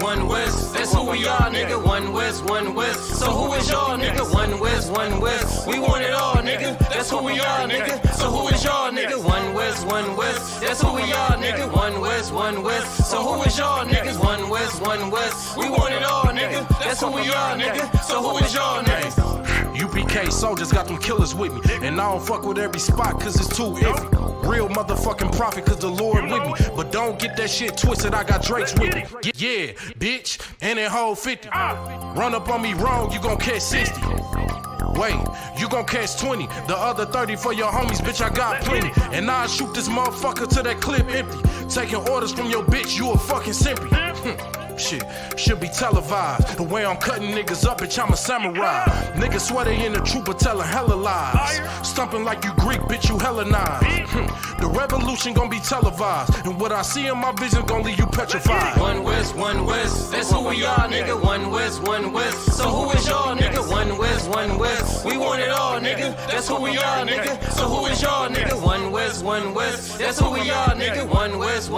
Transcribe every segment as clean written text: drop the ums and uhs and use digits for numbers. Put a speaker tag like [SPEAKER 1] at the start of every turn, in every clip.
[SPEAKER 1] one West. That's who we are, nigga. One West, one West. So who is y'all, nigga? One West, one West. We want it all, nigga. That's who we are, nigga. So who is y'all, nigga? One West, one West. That's who we are, nigga. One West, one West. So who is y'all, niggas? One West, one West. We want it all, nigga. That's who we are, nigga. So who is y'all, niggas?
[SPEAKER 2] UPK soldiers got them killers with me, and I don't fuck with every spot cause it's too iffy. Real motherfucking prophet cause the Lord with me, but don't get that shit twisted, I got Drake's with me. Yeah, bitch, and that whole 50. Run up on me wrong, you gon' catch 60. Wait, you gon' catch 20. The other 30 for your homies, bitch, I got plenty. And I'll shoot this motherfucker till that clip empty. Taking orders from your bitch, you a fucking simpy. Shit, should be televised. The way I'm cutting niggas up, bitch, I'm a samurai. Niggas swear they in the truth, but telling hella lies. Stumping like you Greek, bitch, you Hellenized. The revolution gon' be televised, and what I see in my vision gon' leave you petrified.
[SPEAKER 1] One West, that's who we are, nigga. One West. So who is y'all, nigga? One West. We want it all, nigga. That's who we are, nigga. So who is y'all, nigga? One West. That's who we are, nigga. One West.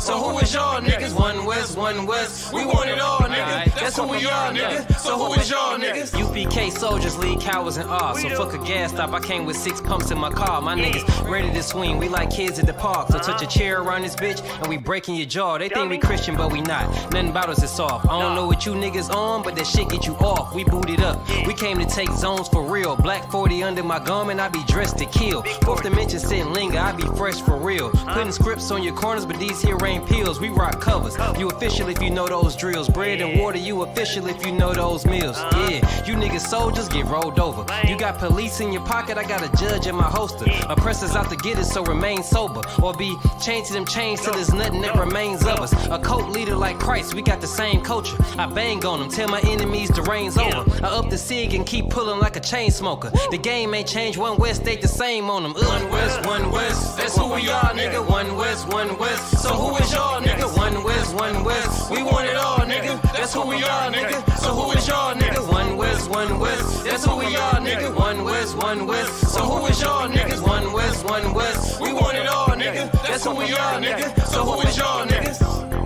[SPEAKER 1] So who is y'all, niggas? One West. We want it all, nigga. That's who we are, nigga. So who is y'all, niggas?
[SPEAKER 3] UPK soldiers lead cowards and all. So fuck a gas stop, I came with 6 pumps in my car. My niggas ready to swing, we like kids at the park. So touch a chair around this bitch and we breaking your jaw. They think we Christian, but we not. Nothing about us is soft. I don't know what you niggas on, but that shit get you off. We booted up. We came to take zones for real. Black 40 under my garment, I be dressed to kill. Fourth dimension sit linger, I be fresh for real. Putting scripts on your corners, but these here ain't pills. We rock covers. You official if you know those drills. Bread and water, you official if you know those meals. Yeah, you niggas soldiers get rolled over. You got police in your pocket, I got a judge in my holster. Oppressors out to get us, so remain sober. Or be chained to them chains till there's nothing that remains of us. A cult leader like Christ, we got the same culture. I bang on them, tell my enemies the reign's over. I up the cig and keep pulling like a chain smoker. The game ain't changed, one West stayed the same on them.
[SPEAKER 1] One West, that's who we are, nigga. One West. So who is y'all, nigga? One West. We want it all, nigga. That's who we are, nigga. So who is y'all, nigga? One West. That's who we are, nigga. One West. So who is y'all, niggas? One West. We want it all, nigga. That's who we are, nigga. So who is y'all, niggas?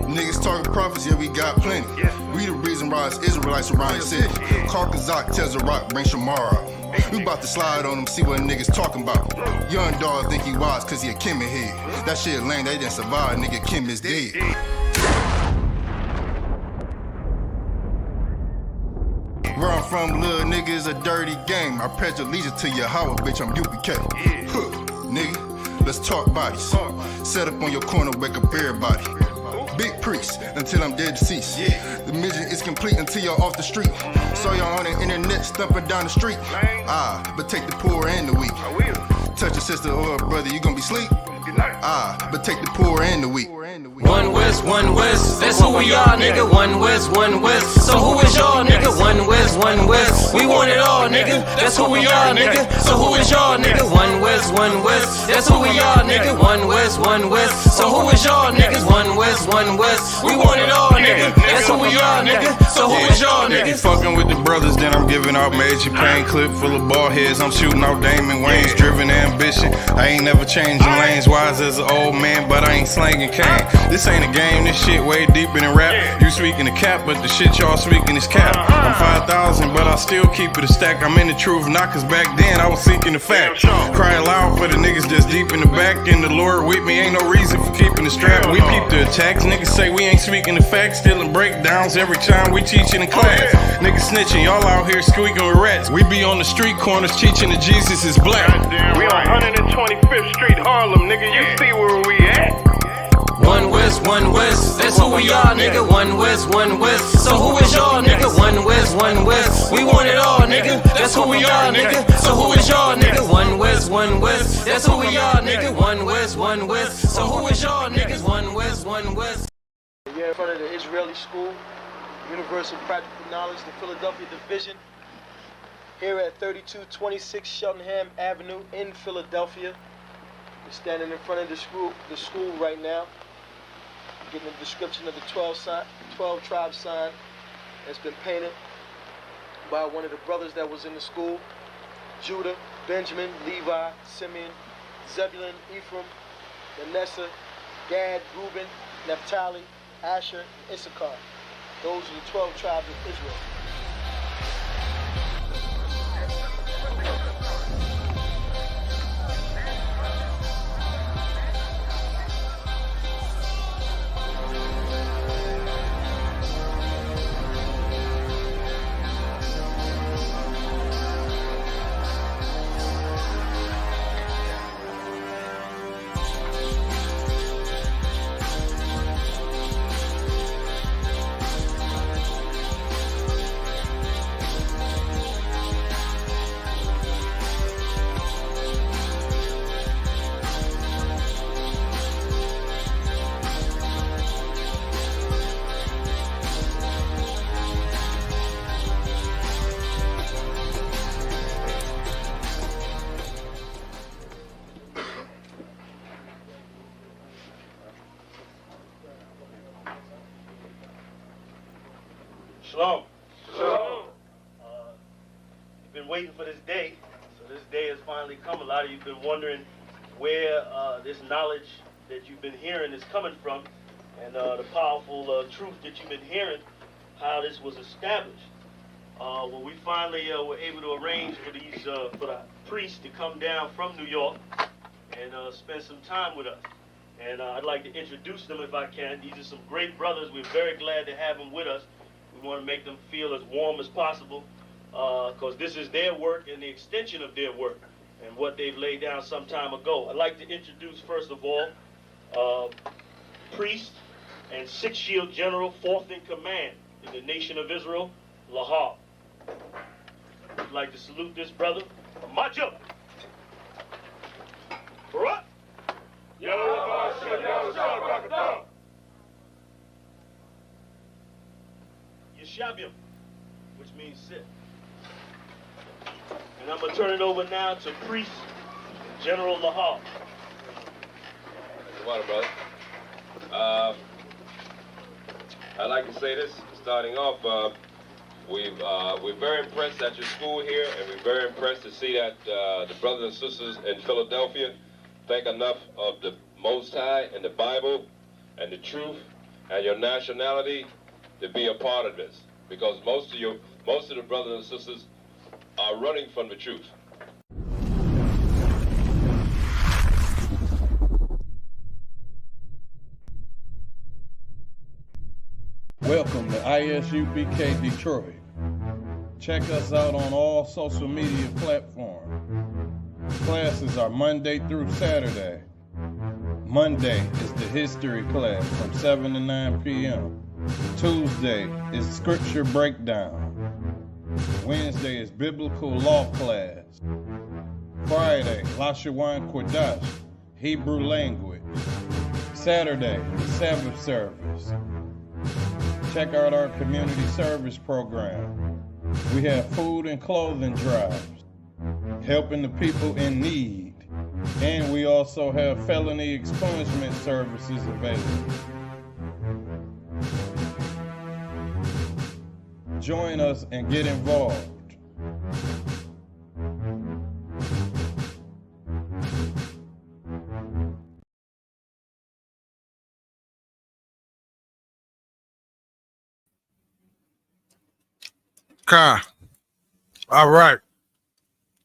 [SPEAKER 4] Niggas talking prophets, yeah, we got plenty. We the reason why it's Israelites around the city. Karkazak tells a rock, bring Shamar out. We about to slide on them, see what niggas talking about. Young dog think he wise cause he a Kim head. That shit lame, they didn't survive, nigga, Kim is dead. Where I'm from, little nigga, is a dirty game. I pledge allegiance to Yahweh, bitch, I'm UPK. Huh, nigga, let's talk bodies. Set up on your corner, wake up everybody. Big priest, until I'm dead deceased. The mission is complete until y'all off the street. Saw y'all on the internet, stumping down the street. But take the poor and the weak. Touch your sister or a brother, you gon' be sleep. But take the poor and the weak.
[SPEAKER 1] One West, that's who we are, nigga. One West. So who is y'all, nigga? One West. We want it all, nigga. That's who we are, nigga. So who is y'all, nigga? One West. That's who we are, nigga. One West. So who is y'all, niggas? One West. We want it all, nigga. That's who we are, nigga. So who is y'all, niggas?
[SPEAKER 5] Fucking with the brothers, then I'm giving out major pain. Clip full of ball heads, I'm shooting out Damon Wayne's. Driven ambition, I ain't never changing lanes. Wise as an old man, but I ain't slanging cane. This ain't a game, this shit way deeper than rap. You speaking the cap, but the shit y'all speaking is cap. I'm 5,000, but I still keep it a stack. I'm in the truth, not cause back then I was seeking the fact. Cry aloud for the niggas that's deep in the back. And the Lord with me, ain't no reason for keeping the strap. We peep the attacks, niggas say we ain't speaking the facts. Stealing breakdowns every time we teaching in class. Niggas snitching, y'all out here squeaking with rats. We be on the street corners teaching that Jesus is black.
[SPEAKER 6] We on 125th Street, Harlem, nigga, you see where we at?
[SPEAKER 1] One West, that's who we are, nigga. One West. So who is y'all, nigga? One West. We want it all, nigga. That's who we are, nigga. So who is y'all, nigga? One West. That's who we are, nigga. One West. So who is y'all, niggas? One West.
[SPEAKER 7] You're in front of the Israeli School, Universal Practical Knowledge, the Philadelphia Division. Here at 3226 Cheltenham Avenue in Philadelphia. We're standing in front of the school right now, getting a description of the 12 tribe sign that's been painted by one of the brothers that was in the school. Judah, Benjamin, Levi, Simeon, Zebulun, Ephraim, Manasseh, Gad, Reuben, Naphtali, Asher, and Issachar. Those are the 12 tribes of Israel.
[SPEAKER 8] Shalom. Shalom. You've been waiting for this day, so this day has finally come. A lot of you have been wondering where this knowledge that you've been hearing is coming from, and the powerful truth that you've been hearing, how this was established. Well, we finally were able to arrange for the priests to come down from New York and spend some time with us. And I'd like to introduce them if I can. These are some great brothers. We're very glad to have them with us. We want to make them feel as warm as possible because this is their work and the extension of their work and what they've laid down some time ago. I'd like to introduce, first of all, priest and Sixth Shield General, 4th in command in the nation of Israel, Lahab. I'd like to salute this brother. March up. Barak. Yeshabim, which means sit. And I'm going to turn it over now to Priest General Lahab.
[SPEAKER 9] Water, brother. I'd like to say this, starting off, we're very impressed at your school here, and we're very impressed to see that the brothers and sisters in Philadelphia think enough of the Most High and the Bible and the truth and your nationality to be a part of this, because most of the brothers and sisters are running from the truth.
[SPEAKER 5] Welcome to ISUPK Detroit. Check us out on all social media platforms. Classes are Monday through Saturday. Monday is the history class from 7 to 9 p.m. Tuesday is scripture breakdown. Wednesday is biblical law class. Friday, Lashawan Kodash, Hebrew language. Saturday, Sabbath service. Check out our community service program. We have food and clothing drives, helping the people in need. And we also have felony expungement services available. Join us and get involved.
[SPEAKER 10] Khan. All right.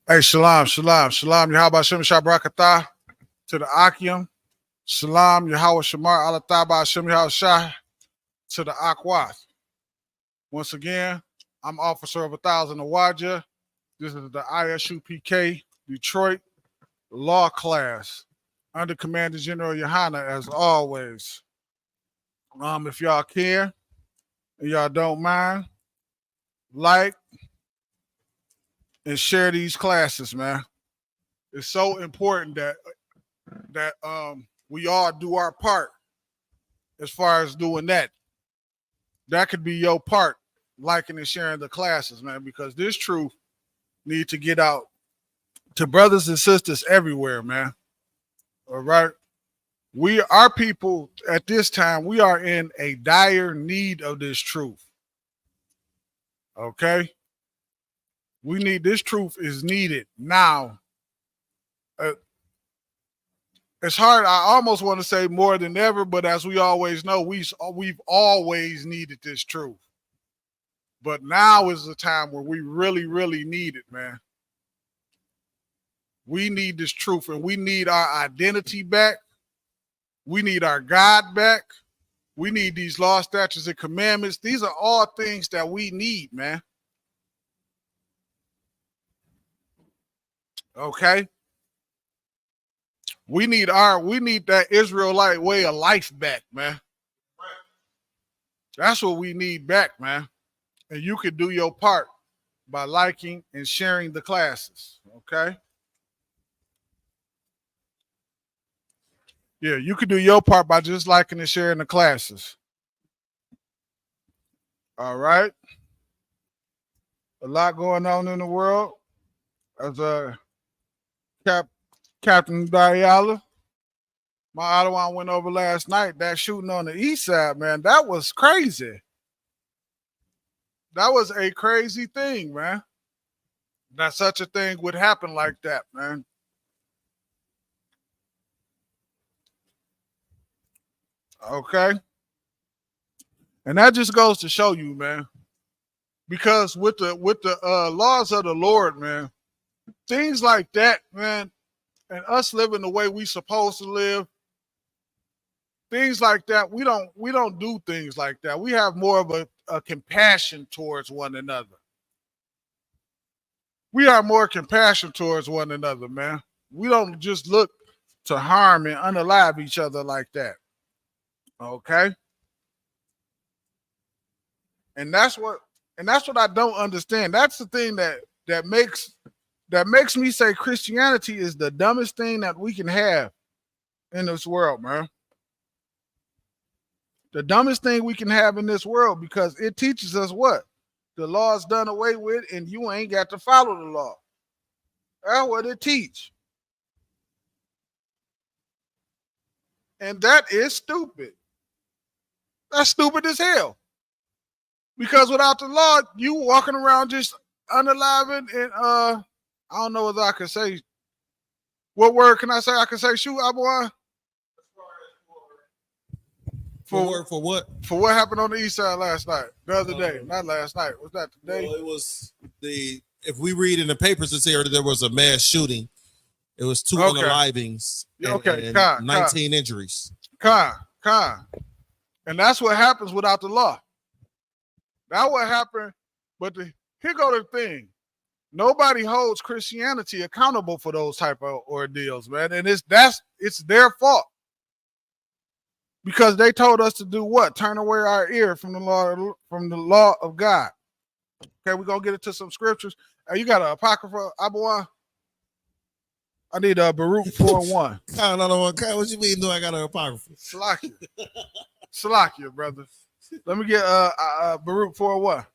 [SPEAKER 10] Hey, shalom, shalom, shalom. Yahweh Shem Shabrakatah to the Akim. Shalom, Yahweh Shamar Alataba Shem Yahweh Shah to the Akwath. Once again, I'm Officer of 1,000 Awaja. This is the ISUPK Detroit Law Class under Commander General Yohana, as always. If y'all can and y'all don't mind, like and share these classes, man. It's so important that we all do our part as far as doing that. That could be your part, liking and sharing the classes, man, because this truth needs to get out to brothers and sisters everywhere, man. All right. Our people at this time, we are in a dire need of this truth. Okay. This truth is needed now. It's hard. I almost want to say more than ever, but as we always know, we've always needed this truth. But now is the time where we really, really need it, man. We need this truth, and we need our identity back. We need our God back. We need these laws, statutes, and commandments. These are all things that we need, man. Okay? We need that Israelite way of life back, man. That's what we need back, man. And you can do your part by liking and sharing the classes, okay? Yeah, you can do your part by just liking and sharing the classes. All right. A lot going on in the world. As Captain Diala, my Ottawa went over last night. That shooting on the east side, man, that was crazy. That was a crazy thing, man. That such a thing would happen like that, man. Okay. And that just goes to show you, man. Because with the laws of the Lord, man, things like that, man, and us living the way we supposed to live, things like that, we don't do things like that. We have more of a compassion towards one another. We are more compassion towards one another, man. We don't just look to harm and unalive each other like that. Okay? And that's what I don't understand. That's the thing that makes me say Christianity is the dumbest thing that we can have in this world, man. The dumbest thing we can have in this world, because it teaches us what? The law is done away with and you ain't got to follow the law. That's what it teach. And that is stupid. That's stupid as hell. Because without the law, you walking around just unaliving and I don't know whether I can say, what word can I say? I can say shoot, Abuan.
[SPEAKER 11] For what?
[SPEAKER 10] For what happened on the east side last night, the other day, not last night. Was that today?
[SPEAKER 11] Well, it was if we read in the papers, it's here there was a mass shooting. It was 2 unalivings and 19 injuries. And that's what happens without the law.
[SPEAKER 10] That's what happened. But here go the thing. Nobody holds Christianity accountable for those type of ordeals, man. And it's their fault. Because they told us to do what? Turn away our ear from the law of God. Okay, we're gonna get into some scriptures. You got an apocrypha, Abuan? I need a Baruch 4:1.
[SPEAKER 11] What you mean? Do I got an apocrypha?
[SPEAKER 10] Salakia, brother. Let me get Baruch 4:1.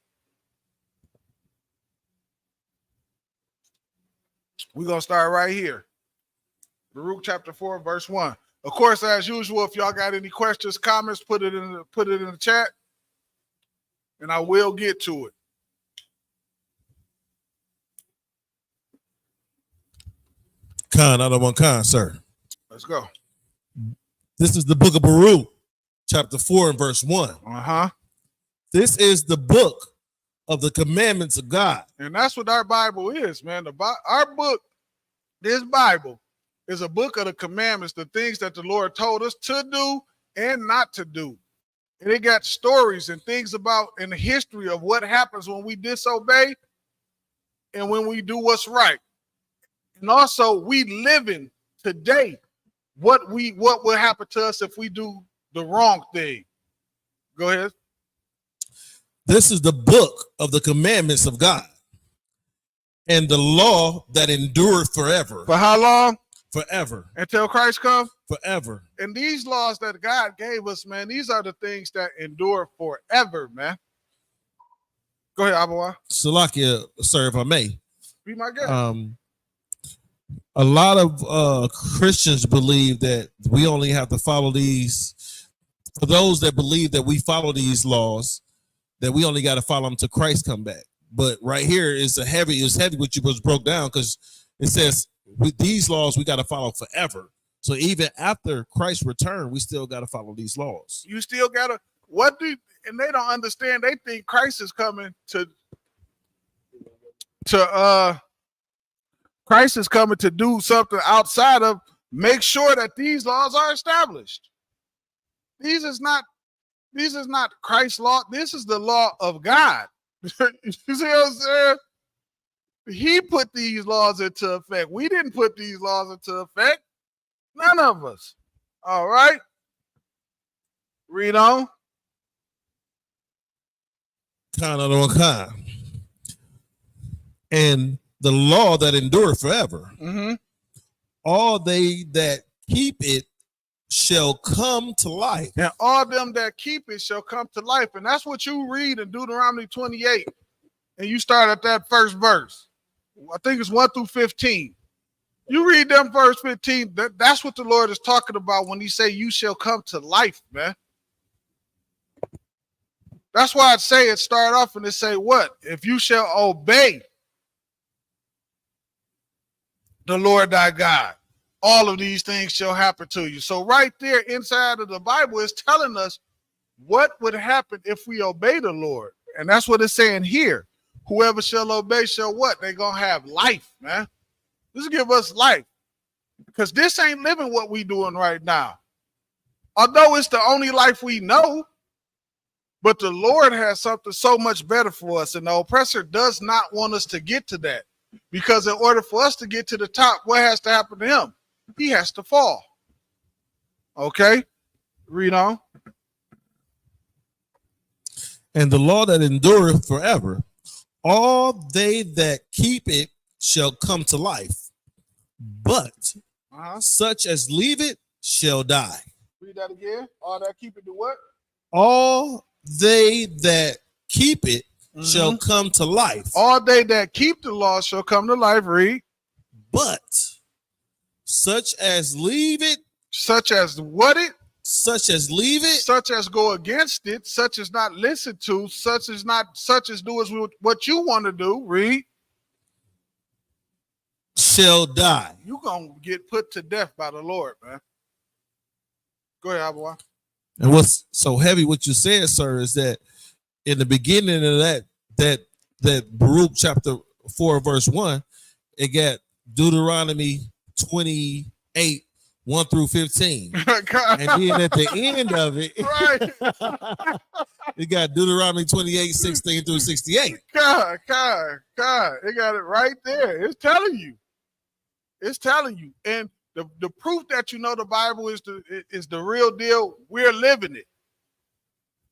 [SPEAKER 10] We're gonna start right here. Baruch chapter 4, verse 1. Of course, as usual, if y'all got any questions, comments, put it in the chat, and I will get to it.
[SPEAKER 11] Khan, I don't want Khan, sir.
[SPEAKER 10] Let's go.
[SPEAKER 11] This is the book of Baruch, chapter 4 and verse 1. This is the book of the commandments of God.
[SPEAKER 10] And that's what our Bible is, man. Our book, this Bible, is a book of the commandments, the things that the Lord told us to do and not to do. And it got stories and things about in the history of what happens when we disobey and when we do what's right. And also we living today what will happen to us if we do the wrong thing. Go ahead.
[SPEAKER 11] This is the book of the commandments of God and the law that endureth forever.
[SPEAKER 10] For how long?
[SPEAKER 11] Forever.
[SPEAKER 10] Until Christ comes?
[SPEAKER 11] Forever.
[SPEAKER 10] And these laws that God gave us, man, these are the things that endure forever, man. Go ahead, Abuwa.
[SPEAKER 11] Salakia, sir, if I may.
[SPEAKER 10] Be my guest.
[SPEAKER 11] A lot of Christians believe that we only have to follow these. For those that believe that we follow these laws, that we only got to follow them till Christ come back. But right here is heavy what you was broke down, because it says with these laws we got to follow forever. So even after Christ's return, we still got to follow these laws.
[SPEAKER 10] You still gotta, and they don't understand. They think Christ is coming to do something outside of make sure that these laws are established. These is not Christ's law. This is the law of God. You see what I'm saying? He put these laws into effect. We didn't put these laws into effect. None of us. All right. Read on.
[SPEAKER 11] And the law that endureth forever.
[SPEAKER 10] Mm-hmm.
[SPEAKER 11] All they that keep it shall come to life.
[SPEAKER 10] And all them that keep it shall come to life. And that's what you read in Deuteronomy 28. And you start at that first verse. I think it's 1 through 15. You read them verse 15. That's what the Lord is talking about when he say you shall come to life, man. That's why I'd say it start off and it say what? If you shall obey the Lord thy God, all of these things shall happen to you. So right there inside of the Bible is telling us what would happen if we obey the Lord. And that's what it's saying here. Whoever shall obey shall what? They're going to have life, man. This give us life. Because this ain't living what we doing right now. Although it's the only life we know, but the Lord has something so much better for us. And the oppressor does not want us to get to that. Because in order for us to get to the top, what has to happen to him? He has to fall. Okay? Read on.
[SPEAKER 11] And the law that endureth forever, all they that keep it shall come to life, but such as leave it shall die.
[SPEAKER 10] Read that again. All that keep it do what?
[SPEAKER 11] All they that keep it shall come to life.
[SPEAKER 10] All they that keep the law shall come to life. Read.
[SPEAKER 11] But such as leave it.
[SPEAKER 10] Such as what it?
[SPEAKER 11] Such as leave it.
[SPEAKER 10] Such as go against it. Such as not listen to. Such as do as what you want to do. Read.
[SPEAKER 11] Shall die.
[SPEAKER 10] You gonna get put to death by the Lord, man. Go ahead, boy.
[SPEAKER 11] And what's so heavy, what you said, sir, is that in the beginning of that Baruch chapter 4, verse 1, it got Deuteronomy 28, 1 through 15. And then at the end of it,
[SPEAKER 10] right.
[SPEAKER 11] It got Deuteronomy 28, 16 through 68.
[SPEAKER 10] God. It got it right there. It's telling you. And the proof that you know the Bible is the real deal, we're living it.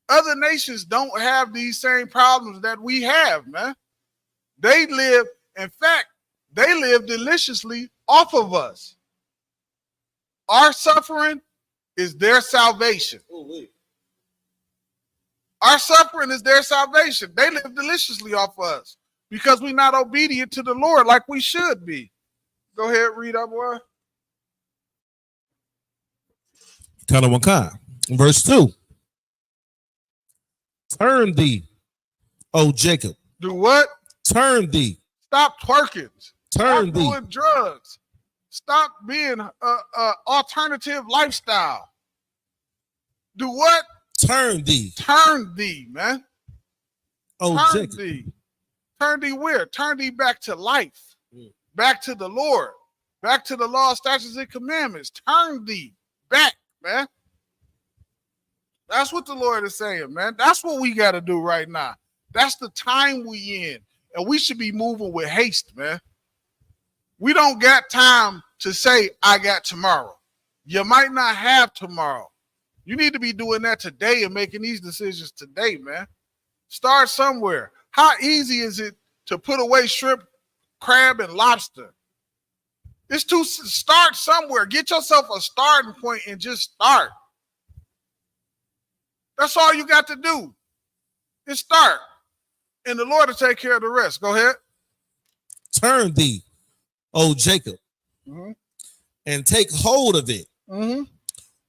[SPEAKER 10] Other nations don't have these same problems that we have, man. They live deliciously off of us. Our suffering is their salvation. Our suffering is their salvation. They live deliciously off of us because we're not obedient to the Lord like we should be. Go ahead, read up, boy.
[SPEAKER 11] Verse 2. Turn thee, O Jacob.
[SPEAKER 10] Do what?
[SPEAKER 11] Turn thee.
[SPEAKER 10] Stop twerking.
[SPEAKER 11] Turn
[SPEAKER 10] Stop
[SPEAKER 11] thee.
[SPEAKER 10] doing drugs. Stop being alternative lifestyle. Do what?
[SPEAKER 11] Turn thee.
[SPEAKER 10] Turn thee, man.
[SPEAKER 11] O
[SPEAKER 10] Turn
[SPEAKER 11] Jacob.
[SPEAKER 10] thee. Turn thee where? Turn thee back to life. Back to the Lord. Back to the law, statutes, and commandments. Turn thee back, man. That's what the Lord is saying, man. That's what we got to do right now. That's the time we in. And we should be moving with haste, man. We don't got time to say, I got tomorrow. You might not have tomorrow. You need to be doing that today and making these decisions today, man. Start somewhere. How easy is it to put away shrimp, crab, and lobster? It's to start somewhere. Get yourself a starting point and just start. That's all you got to do is start. And the Lord will take care of the rest. Go ahead.
[SPEAKER 11] Turn thee, O Jacob, and take hold of it.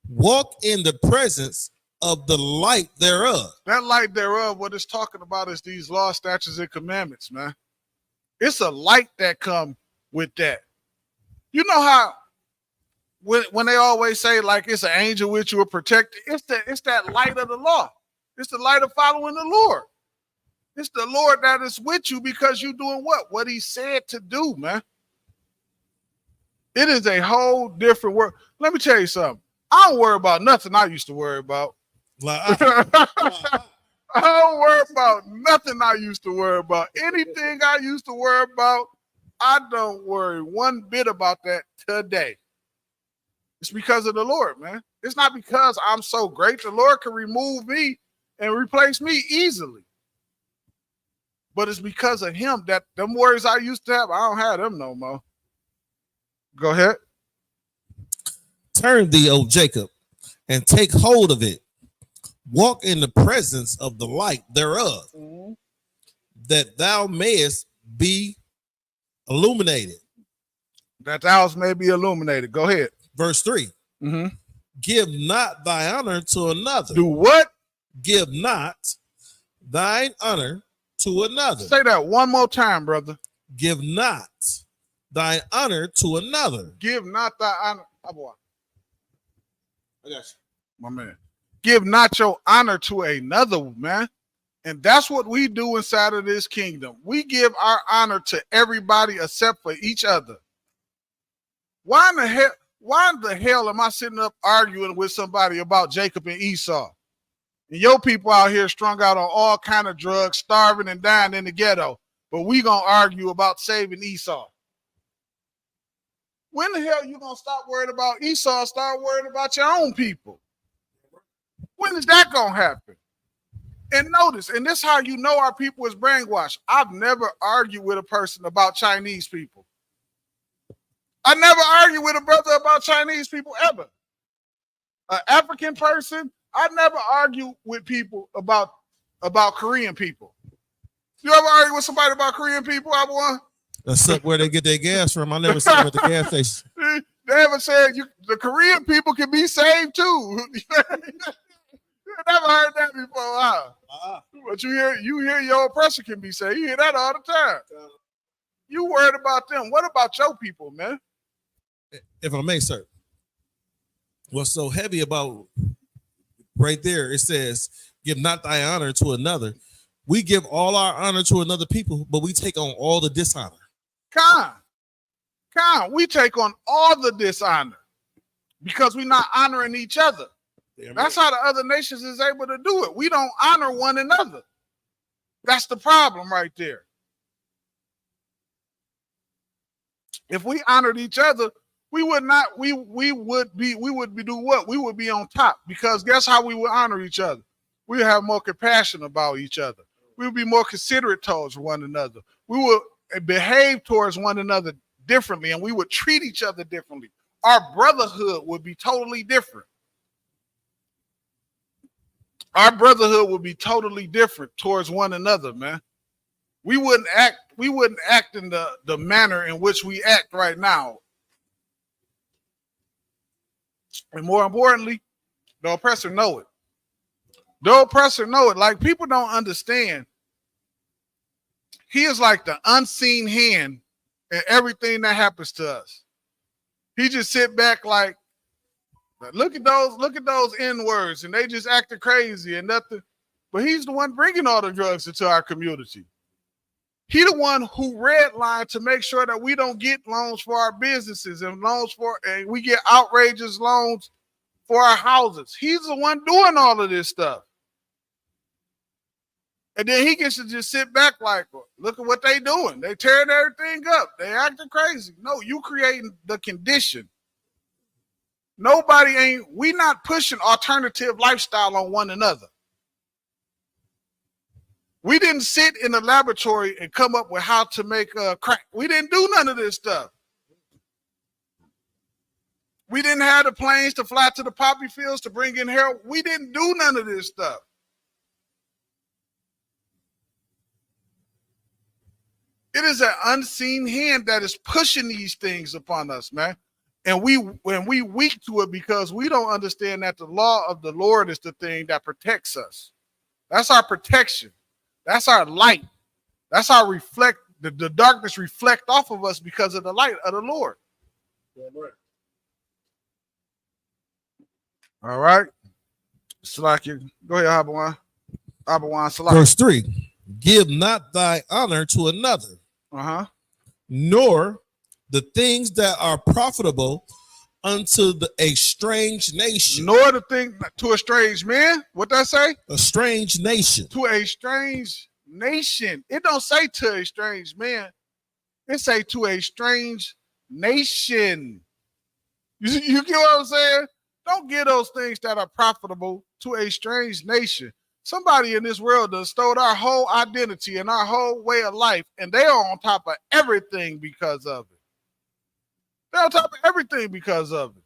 [SPEAKER 11] Walk in the presence of the light thereof.
[SPEAKER 10] That light thereof, what it's talking about is these law, statutes, and commandments, man. It's a light that come with that. You know how when they always say like it's an angel with you or protect, it's that light of the law. It's the light of following the Lord. It's the Lord that is with you because you're doing what? What he said to do, man. It is a whole different world. Let me tell you something. I don't worry about nothing I used to worry about. I don't worry about nothing I used to worry about. Anything I used to worry about, I don't worry one bit about that today. It's because of the Lord, man. It's not because I'm so great. The Lord can remove me and replace me easily. But it's because of him that them worries I used to have, I don't have them no more. Go ahead.
[SPEAKER 11] Turn thee, O Jacob, and take hold of it. Walk in the presence of the light thereof, that thou mayest be illuminated.
[SPEAKER 10] That thou may be illuminated. Go ahead.
[SPEAKER 11] Verse 3. Give not thy honor to another.
[SPEAKER 10] Do what?
[SPEAKER 11] Give not thine honor to another.
[SPEAKER 10] Say that one more time, brother.
[SPEAKER 11] Give not thine honor to another.
[SPEAKER 10] Give not thy honor. Oh, boy.
[SPEAKER 11] I got you.
[SPEAKER 10] My man. Give not your honor to another, man. And that's what we do inside of this kingdom. We give our honor to everybody except for each other. Why in the hell am I sitting up arguing with somebody about Jacob and Esau? And your people out here strung out on all kind of drugs, starving and dying in the ghetto. But we gonna argue about saving Esau. When the hell you gonna stop worrying about Esau, start worrying about your own people? When is that gonna happen? And notice, and this is how you know our people is brainwashed. I've never argued with a person about Chinese people. I never argue with a brother about Chinese people ever. An African person, I never argue with people about Korean people. You ever argue with somebody about Korean people, Abuan?
[SPEAKER 11] That's up where they get their gas from. I never seen them at the gas station.
[SPEAKER 10] They ever said the Korean people can be saved too. You never heard that before, huh? But you hear your oppressor can be saved. You hear that all the time. You worried about them. What about your people, man?
[SPEAKER 11] If I may, sir. What's so heavy about right there, it says, give not thy honor to another. We give all our honor to another people, but we take on all the dishonor.
[SPEAKER 10] We take on all the dishonor because we're not honoring each other. That's how the other nations is able to do it. We don't honor one another. That's the problem right there. If we honored each other, we would be doing what? We would be on top, because guess how we would honor each other? We would have more compassion about each other. We would be more considerate towards one another. We would behave towards one another differently, and we would treat each other differently. Our brotherhood would be totally different. Our brotherhood would be totally different towards one another, man. We wouldn't act in the manner in which we act right now. And more importantly, the oppressor know it. The oppressor know it. Like, people don't understand. He is like the unseen hand in everything that happens to us. He just sit back like, look at those N words, and they just acting crazy and nothing. But he's the one bringing all the drugs into our community. He the one who redlined to make sure that we don't get loans for our businesses and we get outrageous loans for our houses. He's the one doing all of this stuff. And then he gets to just sit back like, look at what they doing. They tearing everything up. They acting crazy. No, you creating the condition. We not pushing alternative lifestyle on one another. We didn't sit in the laboratory and come up with how to make crack. We didn't do none of this stuff. We didn't have the planes to fly to the poppy fields to bring in heroin. We didn't do none of this stuff. It is an unseen hand that is pushing these things upon us, man. And we weak to it because we don't understand that the law of the Lord is the thing that protects us. That's our protection. That's our light. That's our the darkness reflect off of us because of the light of the Lord. All right. Slack you. Go ahead, Habawan. Abawan Salah.
[SPEAKER 11] Verse 3. Give not thy honor to another, nor the things that are profitable unto a strange nation.
[SPEAKER 10] Nor the thing to a strange man. What that say?
[SPEAKER 11] A strange nation.
[SPEAKER 10] To a strange nation. It don't say to a strange man. It say to a strange nation. You get what I'm saying? Don't give those things that are profitable to a strange nation. Somebody in this world done stole our whole identity and our whole way of life, and they are on top of everything because of it. They're on top of everything because of it.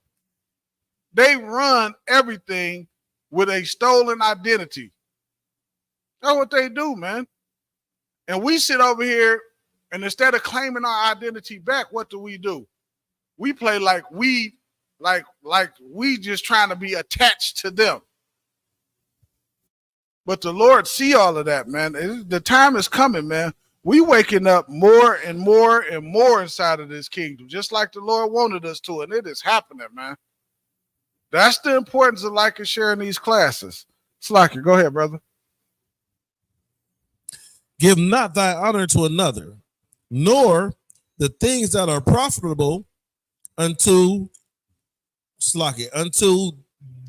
[SPEAKER 10] They run everything with a stolen identity. That's what they do, man. And we sit over here, and instead of claiming our identity back, what do? We play like we just trying to be attached to them. But the Lord see all of that, man. The time is coming, man. We waking up more and more and more inside of this kingdom, just like the Lord wanted us to, and it is happening, man. That's the importance of liking and sharing these classes. Slacker, go ahead, brother.
[SPEAKER 11] Give not thy honor to another, nor the things that are profitable unto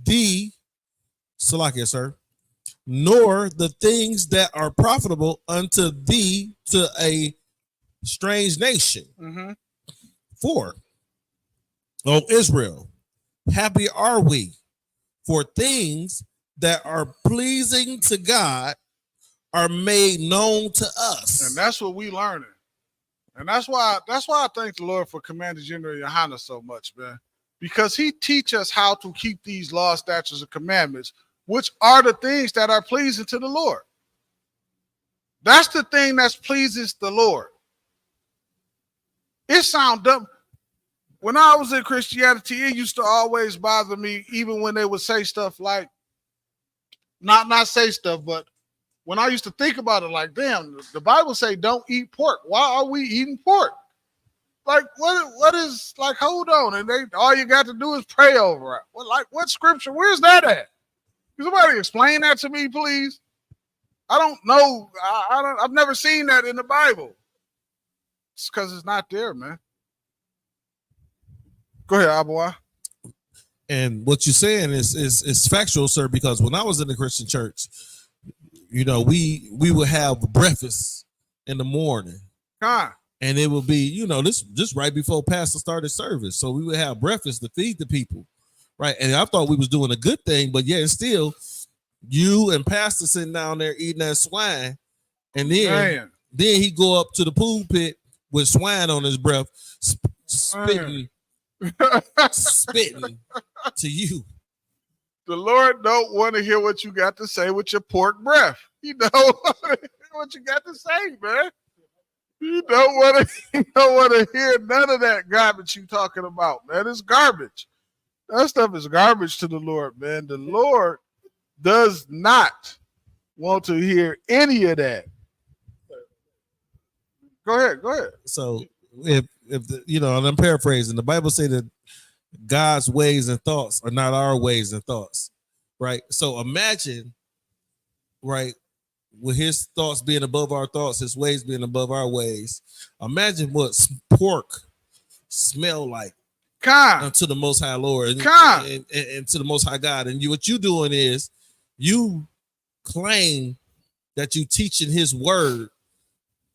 [SPEAKER 11] thee, Salakia, sir, nor the things that are profitable unto thee to a strange nation. 4. O Israel, happy are we, for things that are pleasing to God are made known to us.
[SPEAKER 10] And that's what we learning. And that's why I thank the Lord for Commander General Yohana so much, man. Because he teach us how to keep these laws, statutes, and commandments, which are the things that are pleasing to the Lord. That's the thing that pleases the Lord. It sounds dumb. When I was in Christianity, it used to always bother me, even when they would say stuff like, not say stuff, but when I used to think about it, like, damn, the Bible say don't eat pork. Why are we eating pork? Like, what is, like, hold on. And all you got to do is pray over it. Well, like, what scripture? Where's that at? Can somebody explain that to me, please? I don't know. I've never seen that in the Bible. It's because it's not there, man. Go ahead, Abua.
[SPEAKER 11] And what you're saying is factual, sir, because when I was in the Christian church, you know, we would have breakfast in the morning. And it would be, you know, this just right before pastor started service. So we would have breakfast to feed the people. Right. And I thought we was doing a good thing, but yeah, still you and pastor sitting down there eating that swine. And then he go up to the pool pit with swine on his breath, spitting to you.
[SPEAKER 10] The Lord don't want to hear what you got to say with your pork breath. He don't want to hear what you got to say, man. You don't want to hear none of that garbage you talking about, man. It's garbage. That stuff is garbage to the Lord, man. The Lord does not want to hear any of that. Go ahead.
[SPEAKER 11] So if you know, and I'm paraphrasing, the Bible say that God's ways and thoughts are not our ways and thoughts, right? So imagine, right, with his thoughts being above our thoughts, his ways being above our ways. Imagine what pork smell like unto the Most High Lord and to the Most High God. And what you doing is you claim that you teaching his word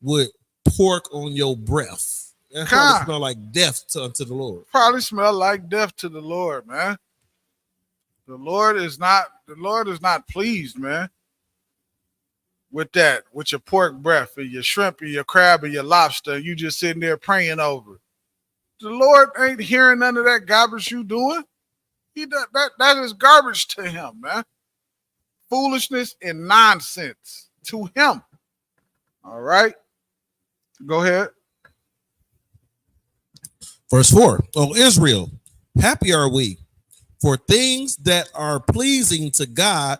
[SPEAKER 11] with pork on your breath. That probably smell like death unto the Lord.
[SPEAKER 10] Probably smell like death to the Lord, man. The Lord is not pleased, man, with that, with your pork breath and your shrimp and your crab and your lobster. You just sitting there praying over it. The Lord ain't hearing none of that garbage you doing. That is garbage to him, man. Foolishness and nonsense to him. All right. Go ahead.
[SPEAKER 11] Verse 4. O Israel, happy are we, for things that are pleasing to God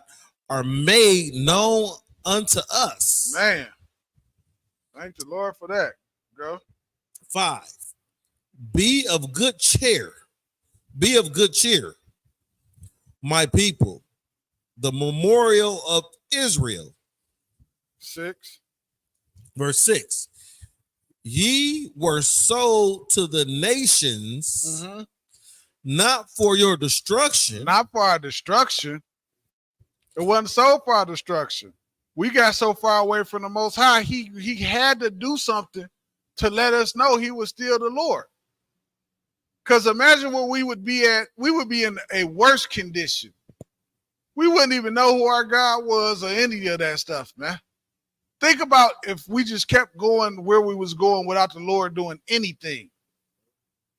[SPEAKER 11] are made known unto us.
[SPEAKER 10] Man. Thank the Lord for that. Go.
[SPEAKER 11] 5. Be of good cheer. Be of good cheer, my people, the memorial of Israel.
[SPEAKER 10] 6.
[SPEAKER 11] Verse 6. Ye were sold to the nations, not for your destruction.
[SPEAKER 10] Not for our destruction. It wasn't sold for our destruction. We got so far away from the Most High, he had to do something to let us know he was still the Lord. Because imagine where we would be at. We would be in a worse condition. We wouldn't even know who our God was or any of that stuff, man. Think about if we just kept going where we was going without the Lord doing anything.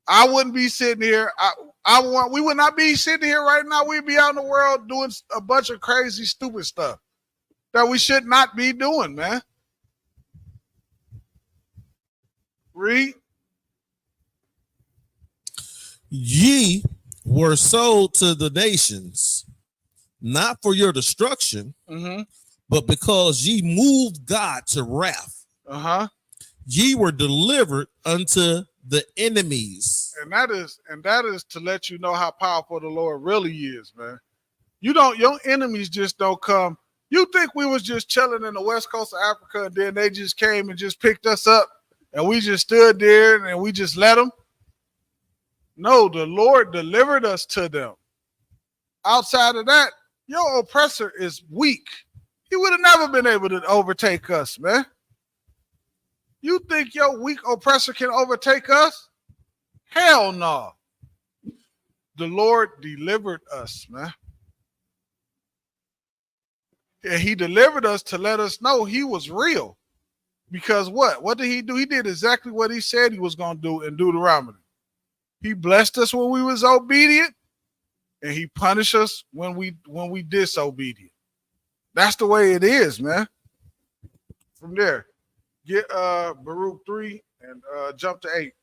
[SPEAKER 10] I wouldn't be sitting here. We would not be sitting here right now. We'd be out in the world doing a bunch of crazy, stupid stuff that we should not be doing, man. Read.
[SPEAKER 11] Ye were sold to the nations, not for your destruction, but because ye moved God to wrath. Ye were delivered unto the enemies.
[SPEAKER 10] And that is to let you know how powerful the Lord really is, man. Your enemies just don't come. You think we was just chilling in the west coast of Africa and then they just came and just picked us up and we just stood there and we just let them? No, the Lord delivered us to them. Outside of that, your oppressor is weak. He would have never been able to overtake us, man. You think your weak oppressor can overtake us? Hell no. The Lord delivered us, man. And he delivered us to let us know he was real. Because what? What did he do? He did exactly what he said he was going to do in Deuteronomy. He blessed us when we was obedient, and he punished us when we disobedient. That's the way it is, man. From there, get Baruch 3 and jump to 8.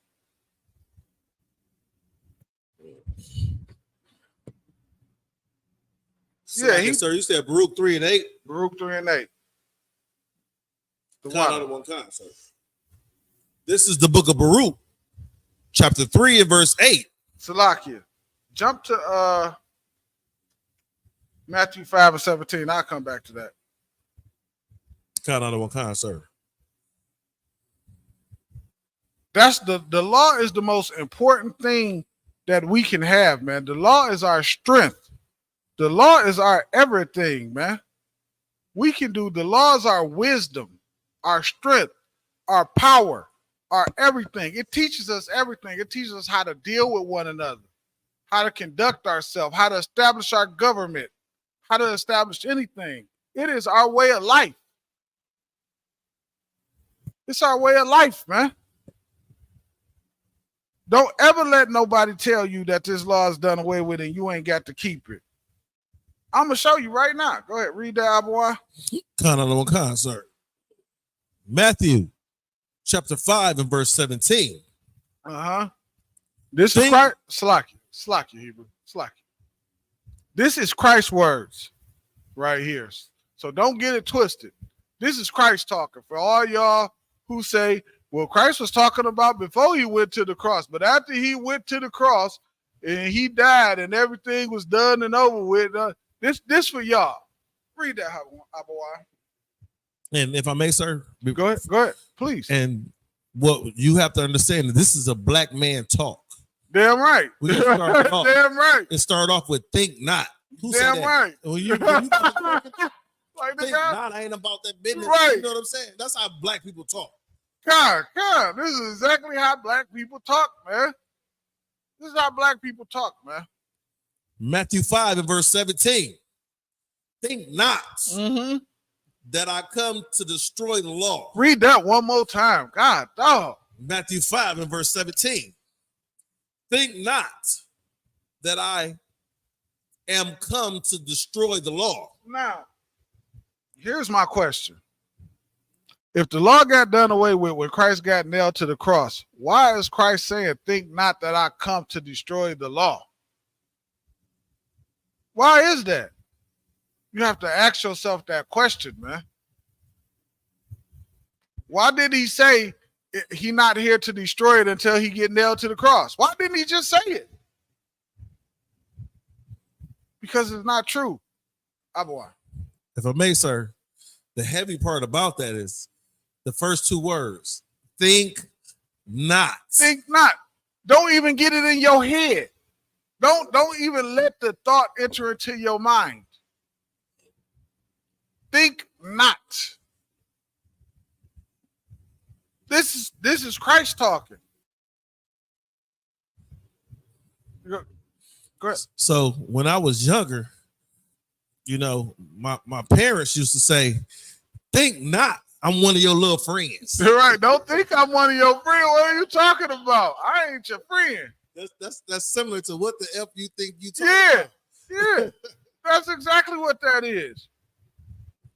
[SPEAKER 11] So you said Baruch 3 and 8?
[SPEAKER 10] Baruch 3 and 8.
[SPEAKER 11] Sir. This is the book of Baruch, chapter 3 and verse 8.
[SPEAKER 10] Salakia. Jump to Matthew 5 and 17. I'll come back to that.
[SPEAKER 11] Sir.
[SPEAKER 10] That's the law is the most important thing that we can have, man. The law is our strength. The law is our everything, man. We can do the law is our wisdom, our strength, our power, our everything. It teaches us everything. It teaches us how to deal with one another, how to conduct ourselves, how to establish our government, how to establish anything. It is our way of life. It's our way of life, man. Don't ever let nobody tell you that this law is done away with and you ain't got to keep it. I'm going to show you right now. Go ahead. Read that, boy.
[SPEAKER 11] Sir. Matthew chapter 5 and verse 17.
[SPEAKER 10] This is Christ. Slack Hebrew. This is Christ's words right here. So don't get it twisted. This is Christ talking for all y'all who say, well, Christ was talking about before he went to the cross, but after he went to the cross and he died and everything was done and over with, this for y'all. Read that, Abawai.
[SPEAKER 11] And if I may, sir.
[SPEAKER 10] Go ahead, please.
[SPEAKER 11] And what you have to understand, this is a black man talk.
[SPEAKER 10] Damn right.
[SPEAKER 11] Damn right. It started off with think not. Who
[SPEAKER 10] Damn
[SPEAKER 11] said that?
[SPEAKER 10] right.
[SPEAKER 11] Well, you
[SPEAKER 10] like
[SPEAKER 11] think not, I ain't about that business.
[SPEAKER 10] Right.
[SPEAKER 11] You know what I'm saying? That's how black people talk.
[SPEAKER 10] God, this is exactly how black people talk, man. This is how black people talk, man.
[SPEAKER 11] Matthew 5 and verse 17. Think not that I come to destroy the law.
[SPEAKER 10] Read that one more time. God, dog.
[SPEAKER 11] Matthew 5 and verse 17. Think not that I am come to destroy the law.
[SPEAKER 10] Now, here's my question. If the law got done away with when Christ got nailed to the cross, why is Christ saying, think not that I come to destroy the law? Why is that? You have to ask yourself that question, man. Why did he say he not here to destroy it until he get nailed to the cross? Why didn't he just say it? Because it's not true. Abawai.
[SPEAKER 11] If I may, sir, The heavy part about that is the first two words. Think not.
[SPEAKER 10] Think not. Don't even get it in your head. Don't even let the thought enter into your mind. Think not. This is Christ talking. Go ahead.
[SPEAKER 11] So when I was younger, you know, my parents used to say, think not I'm one of your little friends.
[SPEAKER 10] You're right. Don't think I'm one of your friends. What are you talking about? I ain't your friend.
[SPEAKER 11] That's similar to what the F you think you talking about.
[SPEAKER 10] Yeah. That's exactly what that is.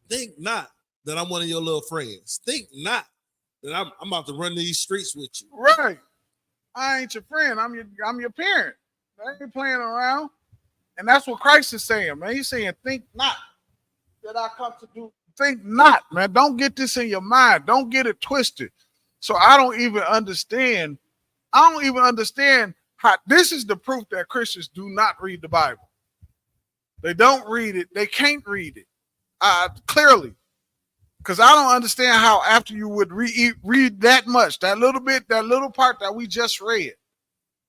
[SPEAKER 11] Think not that I'm one of your little friends. Think not that I'm about to run these streets with you.
[SPEAKER 10] Right. I ain't your friend. I'm your parent. I ain't playing around. And that's what Christ is saying, man. He's saying, think not that I come to do. Think not, man. Don't get this in your mind. Don't get it twisted. So I don't even understand how this is the proof that Christians do not read the Bible. They don't read it. They can't read it. Clearly. Because I don't understand how after you would read that much, that little bit, that little part that we just read,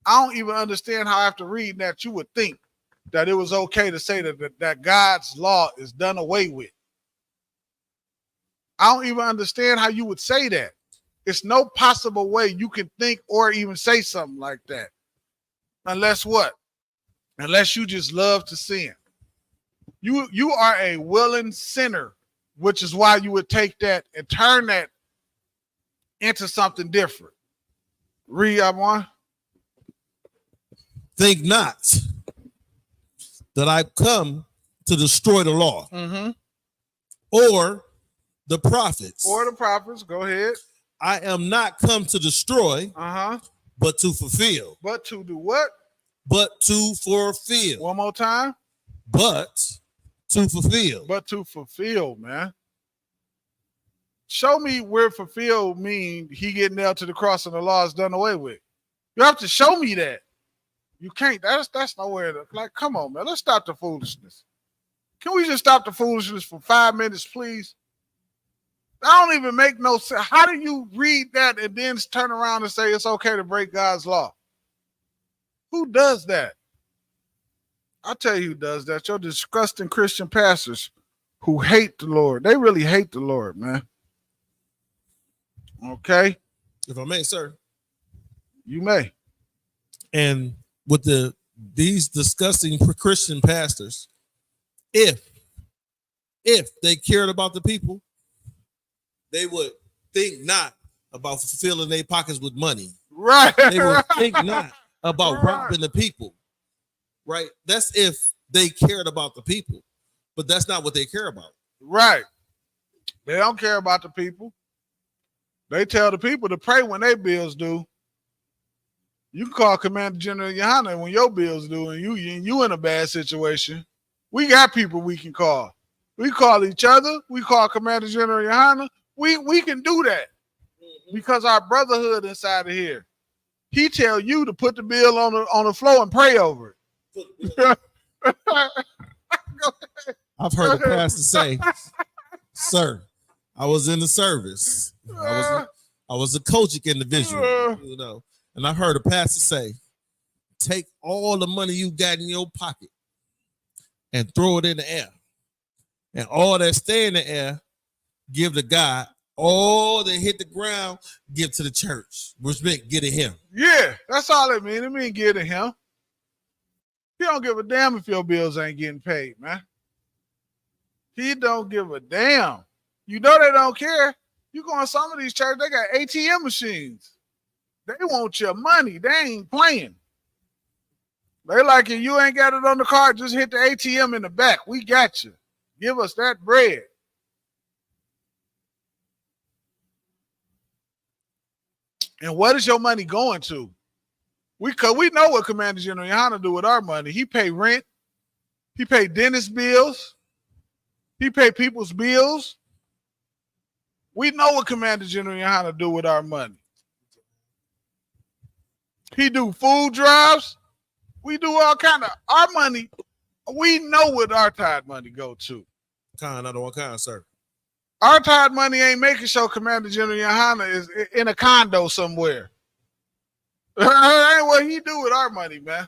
[SPEAKER 10] I don't even understand how after reading that you would think that it was okay to say that God's law is done away with. I don't even understand how you would say that. It's no possible way you can think or even say something like that. Unless what? Unless you just love to sin. You are a willing sinner, which is why you would take that and turn that into something different. Read, one.
[SPEAKER 11] Think not that I come to destroy the law or the prophets.
[SPEAKER 10] Or the prophets. Go ahead.
[SPEAKER 11] I am not come to destroy, but to fulfill.
[SPEAKER 10] But to do what?
[SPEAKER 11] But to fulfill.
[SPEAKER 10] One more time.
[SPEAKER 11] But to fulfill.
[SPEAKER 10] But to fulfill, man. Show me where fulfill mean he get nailed to the cross and the law is done away with. You have to show me that. You can't. That's nowhere to, like, come on, man. Let's stop the foolishness. Can we just stop the foolishness for 5 minutes, please? That don't even make no sense. How do you read that and then turn around and say it's okay to break God's law? Who does that? I'll tell you who does that. Your disgusting Christian pastors who hate the Lord. They really hate the Lord, man. Okay?
[SPEAKER 11] If I may, sir.
[SPEAKER 10] You may.
[SPEAKER 11] And with these disgusting Christian pastors, if they cared about the people, they would think not about fulfilling their pockets with money.
[SPEAKER 10] Right.
[SPEAKER 11] They would think not about robbing the people. Right. That's if they cared about the people, but that's not what they care about.
[SPEAKER 10] Right. They don't care about the people. They tell the people to pray when their bills due. You can call Commander General Yohana when your bills due and you in a bad situation. We got people we can call. We call each other. We call Commander General Yohana. We can do that because our brotherhood inside of here. He tell you to put the bill on the floor and pray over it.
[SPEAKER 11] I've heard the pastor say, "Sir, I was in the service. I was a coaching individual, you know." And I heard a pastor say, "Take all the money you got in your pocket and throw it in the air, and all that stay in the air, give to God. All that hit the ground, give to the church," which meant get to him.
[SPEAKER 10] Yeah, that's all it means. It means get to him. He don't give a damn if your bills ain't getting paid, man. He don't give a damn. You know they don't care. You go in some of these churches, they got ATM machines. They want your money. They ain't playing. They like if you ain't got it on the card, just hit the ATM in the back. We got you. Give us that bread. And what is your money going to? We know what Commander General Yohana do with our money. He pay rent. He pay dentist bills. He pay people's bills. We know what Commander General Yohana do with our money. He do food drives. We do all kind of our money. We know what our tithe money go to.
[SPEAKER 11] Kind, not the one kind, sir.
[SPEAKER 10] Our tithe money ain't making sure Commander General Yohana is in a condo somewhere. That ain't what he do with our money, man.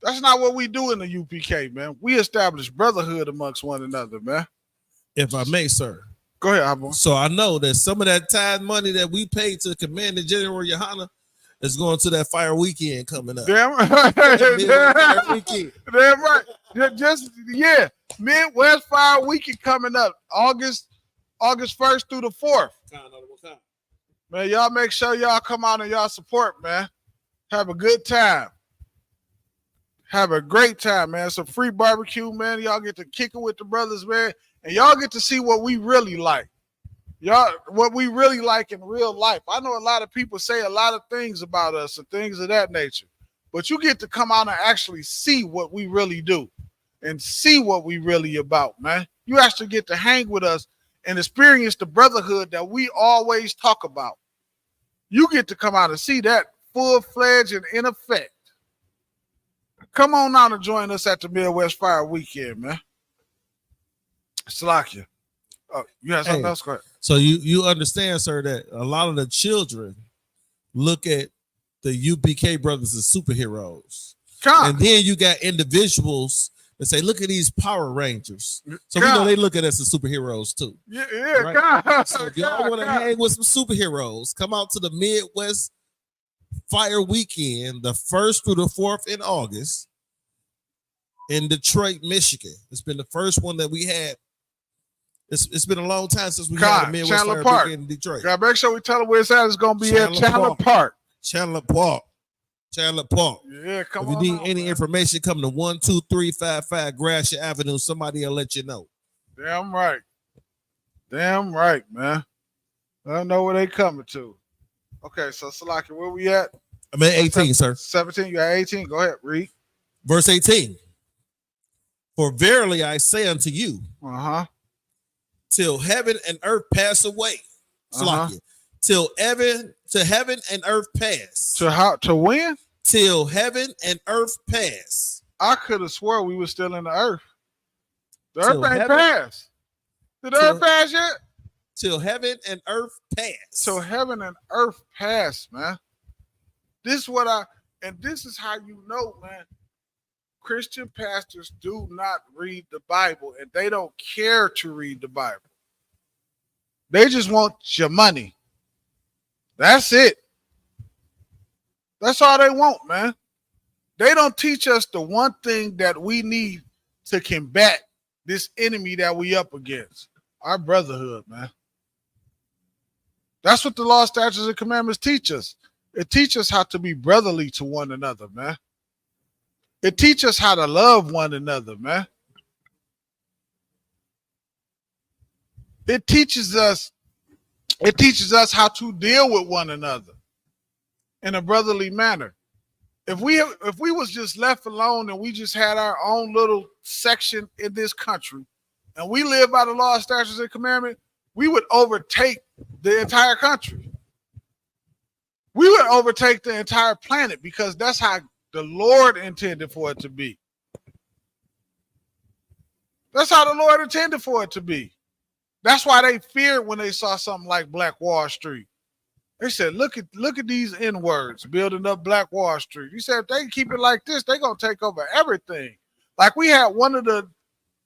[SPEAKER 10] That's not what we do in the UPK, man. We establish brotherhood amongst one another, man.
[SPEAKER 11] If I may, sir.
[SPEAKER 10] Go ahead, Abo.
[SPEAKER 11] So I know that some of that tithe money that we paid to Commander General Yohana is going to that fire weekend coming up.
[SPEAKER 10] Damn right.
[SPEAKER 11] Fire weekend.
[SPEAKER 10] Damn right. Yeah. Midwest Fire Weekend coming up. August 1st through the 4th. Man, y'all make sure y'all come out and y'all support, man. Have a good time. Have a great time, man. It's a free barbecue, man. Y'all get to kick it with the brothers, man. And y'all get to see what we really like. What we really like in real life. I know a lot of people say a lot of things about us and things of that nature. But you get to come out and actually see what we really do and see what we really about, man. You actually get to hang with us and experience the brotherhood that we always talk about. You get to come out and see that full-fledged and in effect. Come on out and join us at the Midwest Fire Weekend, man. Salakia. Oh, you have something else? Go ahead.
[SPEAKER 11] So you understand, sir, that a lot of the children look at the UPK brothers as superheroes. And then you got individuals that say, look at these Power Rangers. So we know they look at us as superheroes too.
[SPEAKER 10] Yeah,
[SPEAKER 11] right? So if y'all want to hang with some superheroes, come out to the Midwest Fire Weekend, the 1st through the 4th in August in Detroit, Michigan. It's been the first one that we had. It's been a long time since we had a Midwest
[SPEAKER 10] Chandler
[SPEAKER 11] Fire
[SPEAKER 10] Park
[SPEAKER 11] Weekend in Detroit.
[SPEAKER 10] Gotta make sure we tell them where it's at. It's gonna be at Chandler Park.
[SPEAKER 11] Chandler Park.
[SPEAKER 10] Yeah, come
[SPEAKER 11] on. If you need any
[SPEAKER 10] man.
[SPEAKER 11] information, come to 12355 Gratiot Avenue. Somebody will let you know.
[SPEAKER 10] Damn right. Damn right, man. I don't know where they coming to. Okay, so Salaki, where we at?
[SPEAKER 11] I'm at 18, sir.
[SPEAKER 10] 17, you at 18? Go ahead, read.
[SPEAKER 11] Verse 18. For verily I say unto you, till heaven and earth pass away. Salaki. Till heaven and earth pass.
[SPEAKER 10] To when?
[SPEAKER 11] Till heaven and earth pass.
[SPEAKER 10] I could have swore we were still in the earth. The earth ain't passed. Did the earth pass yet?
[SPEAKER 11] Till heaven and earth pass.
[SPEAKER 10] Till heaven and earth pass, man. This is how you know, man. Christian pastors do not read the Bible, and they don't care to read the Bible. They just want your money. That's it. That's all they want, man. They don't teach us the one thing that we need to combat this enemy that we up against. Our brotherhood, man. That's what the law, statutes, and commandments teach us. It teaches us how to be brotherly to one another, man. It teaches us how to love one another, man. It teaches us how to deal with one another in a brotherly manner. If we was just left alone and we just had our own little section in this country and we live by the law, statutes, and commandments, we would overtake the entire country. We would overtake the entire planet because that's how the Lord intended for it to be. That's how the Lord intended for it to be. That's why they feared when they saw something like Black Wall Street. They said, look at these N-words building up Black Wall Street. He said, if they keep it like this, they're going to take over everything. Like we had one of the,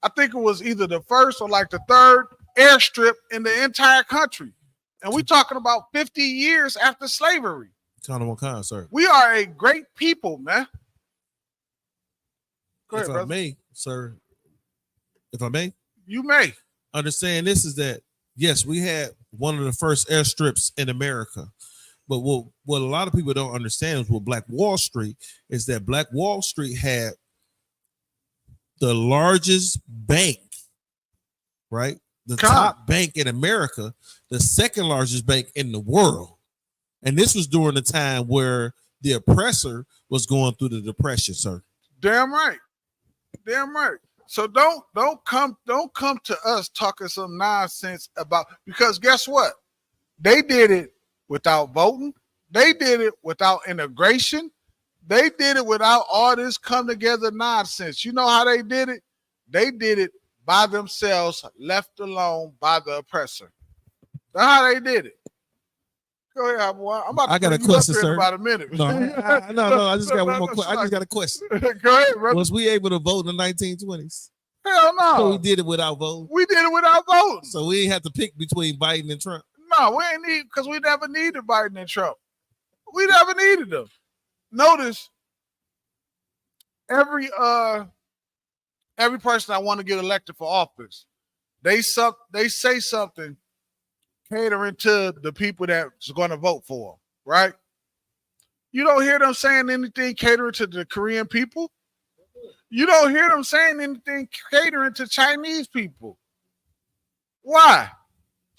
[SPEAKER 10] I think it was either the first or like the third airstrip in the entire country. And we're talking about 50 years after slavery.
[SPEAKER 11] Sir.
[SPEAKER 10] We are a great people, man. Go ahead,
[SPEAKER 11] if
[SPEAKER 10] brother.
[SPEAKER 11] I may, sir. If I may.
[SPEAKER 10] You may.
[SPEAKER 11] Understand this is that, yes, we had one of the first airstrips in America. But what a lot of people don't understand is with Black Wall Street is that Black Wall Street had the largest bank, right? The top bank in America, the second largest bank in the world. And this was during the time where the oppressor was going through the depression, sir.
[SPEAKER 10] Damn right. Damn right. So don't come to us talking some nonsense about, because guess what? They did it without voting. They did it without integration. They did it without all this come together nonsense. You know how they did it? They did it by themselves, left alone by the oppressor. That's how they did it. Go ahead, boy. I'm about to
[SPEAKER 11] I got a
[SPEAKER 10] bring you up
[SPEAKER 11] question,
[SPEAKER 10] here in
[SPEAKER 11] sir.
[SPEAKER 10] about a minute.
[SPEAKER 11] No, I just got one more question. I just got a question.
[SPEAKER 10] Go ahead, brother.
[SPEAKER 11] Was we able to vote in the 1920s?
[SPEAKER 10] Hell no.
[SPEAKER 11] So we did it without voting.
[SPEAKER 10] We did it without voting.
[SPEAKER 11] So we ain't have to pick between Biden and Trump.
[SPEAKER 10] No, we ain't need because we never needed Biden and Trump. We never needed them. Notice every person that want to get elected for office, they say something catering to the people that's going to vote for them, right? You don't hear them saying anything catering to the Korean people. You don't hear them saying anything catering to Chinese people. Why?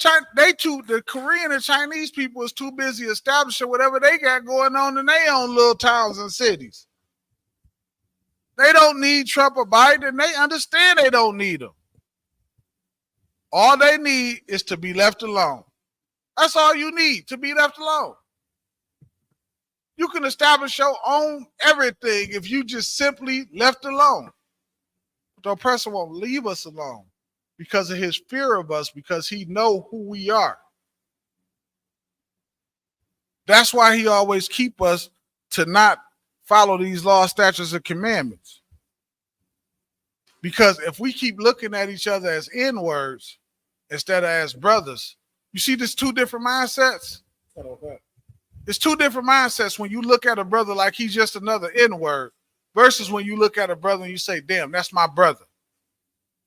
[SPEAKER 10] The Korean and Chinese people is too busy establishing whatever they got going on in their own little towns and cities. They don't need Trump or Biden. They understand they don't need them. All they need is to be left alone. That's all you need, to be left alone. You can establish your own everything if you just simply left alone. But the oppressor won't leave us alone because of his fear of us, because he know who we are. That's why he always keep us to not follow these laws, statutes, and commandments. Because if we keep looking at each other as N-words instead of as brothers, you see there's two different mindsets? It's two different mindsets when you look at a brother like he's just another N-word versus when you look at a brother and you say, damn, that's my brother.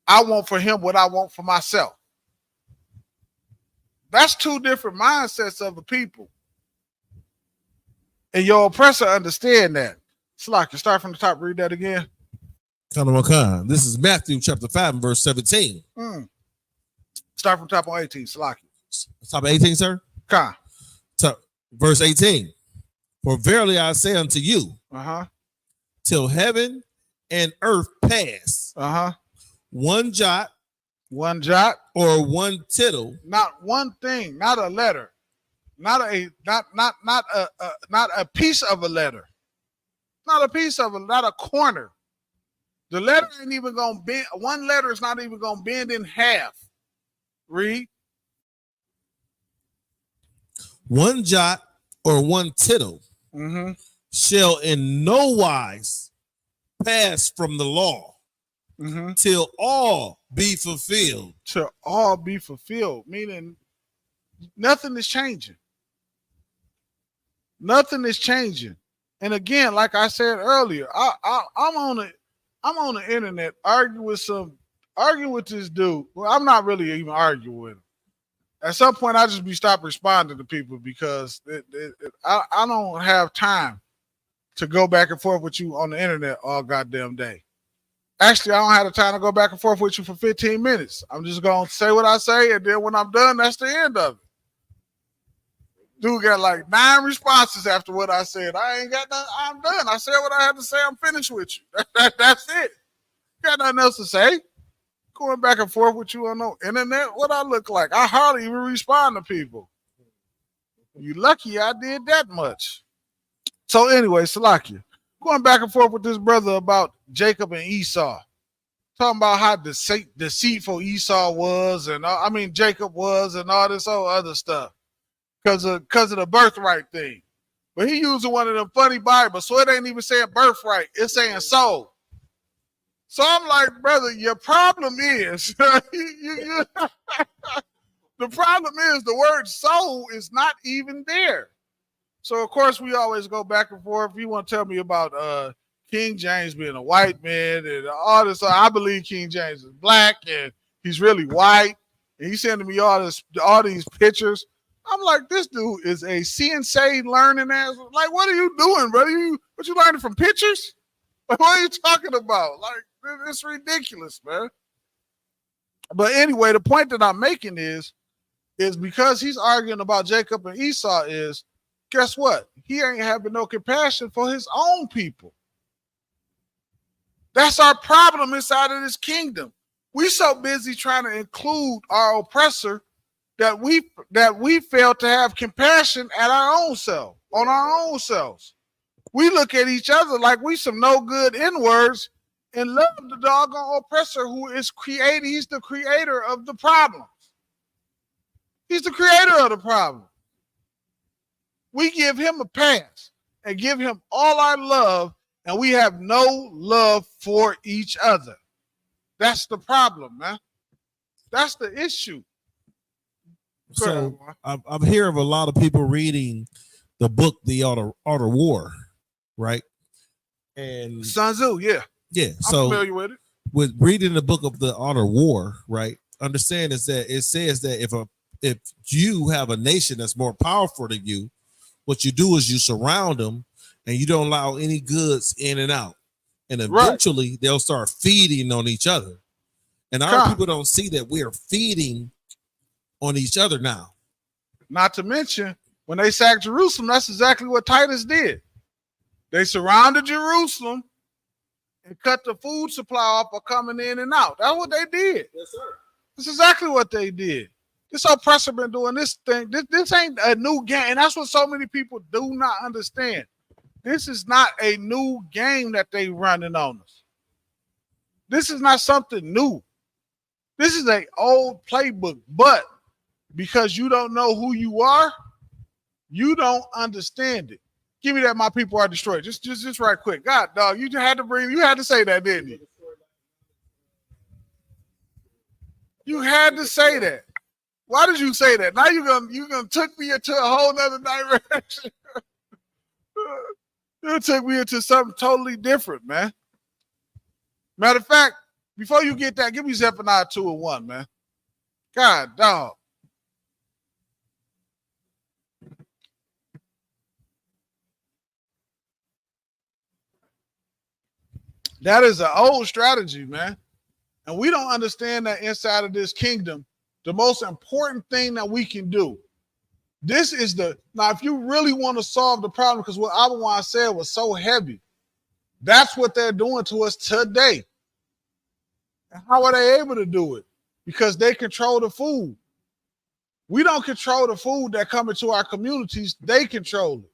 [SPEAKER 10] I want for him what I want for myself. That's two different mindsets of the people. And your oppressor understand that. Slock, you start from the top, read that again.
[SPEAKER 11] Khan. This is Matthew chapter 5 and verse 17.
[SPEAKER 10] Start from top on 18, Slock.
[SPEAKER 11] Top of 18, sir?
[SPEAKER 10] Khan.
[SPEAKER 11] Verse 18. For verily I say unto you, till heaven and earth pass, one jot, or one tittle,
[SPEAKER 10] not one thing, not a letter, not a piece of a letter, not a piece of it, not a corner. The letter ain't even gonna bend. One letter is not even gonna bend in half. Read.
[SPEAKER 11] One jot or one tittle shall in no wise pass from the law till all be fulfilled.
[SPEAKER 10] Till all be fulfilled, meaning nothing is changing. Nothing is changing. And again, like I said earlier, I'm on the internet arguing with this dude. Well, I'm not really even arguing with him. At some point, I just stop responding to people because I don't have time to go back and forth with you on the internet all goddamn day. Actually, I don't have the time to go back and forth with you for 15 minutes. I'm just going to say what I say, and then when I'm done, that's the end of it. Dude got like 9 responses after what I said. I ain't got nothing. I'm done. I said what I had to say. I'm finished with you. That's it. Got nothing else to say. Going back and forth with you on the internet, what I look like? I hardly even respond to people. You lucky I did that much. So anyway, Salakia, going back and forth with this brother about Jacob and Esau, talking about how deceitful Esau was, and Jacob was, and all this whole other stuff, because of the birthright thing. But he using one of them funny Bibles, so it ain't even saying birthright; it's saying soul. So I'm like, brother, your problem is the problem is the word soul is not even there. So of course we always go back and forth. If you want to tell me about King James being a white man and all this, I believe King James is black and he's really white, and he's sending me all these pictures. I'm like, this dude is a CNC learning ass. Like, what are you doing, brother? What you learning from pictures? Like, what are you talking about? Like, it's ridiculous, man. But anyway, the point that I'm making is because he's arguing about Jacob and Esau is, guess what? He ain't having no compassion for his own people. That's our problem inside of this kingdom. We so busy trying to include our oppressor that we fail to have compassion at our own self, on our own selves. We look at each other like we some no good N-words and love the doggone oppressor who is creating. He's the creator of the problem. He's the creator of the problem. We give him a pass and give him all our love, and we have no love for each other. That's the problem, man. That's the issue.
[SPEAKER 11] So I'm hearing of a lot of people reading the book, The Art of War, right? And
[SPEAKER 10] Sun Tzu, yeah.
[SPEAKER 11] Yeah.
[SPEAKER 10] I'm familiar with it.
[SPEAKER 11] With reading the book of The Art of War, right? Understand is that it says that if you have a nation that's more powerful than you, what you do is you surround them and you don't allow any goods in and out. And eventually they'll start feeding on each other. And our people don't see that we are feeding on each other now.
[SPEAKER 10] Not to mention, when they sacked Jerusalem, that's exactly what Titus did. They surrounded Jerusalem and cut the food supply off for coming in and out. That's what they did.
[SPEAKER 11] Yes, sir.
[SPEAKER 10] That's exactly what they did. This oppressor been doing this thing. This ain't a new game. And that's what so many people do not understand. This is not a new game that they running on us. This is not something new. This is an old playbook, but because you don't know who you are, you don't understand it. Give me that my people are destroyed. Just right quick. God, dog, you had to say that, didn't you? You had to say that. Why did you say that? Now you're gonna took me into a whole nother direction. You took me into something totally different, man. Matter of fact, before you get that, give me Zephaniah 2:1, man. God, dog. That is an old strategy, man. And we don't understand that inside of this kingdom, the most important thing that we can do. This is now, if you really want to solve the problem, because what Abawan said was so heavy, that's what they're doing to us today. And how are they able to do it? Because they control the food. We don't control the food that come into our communities. They control it.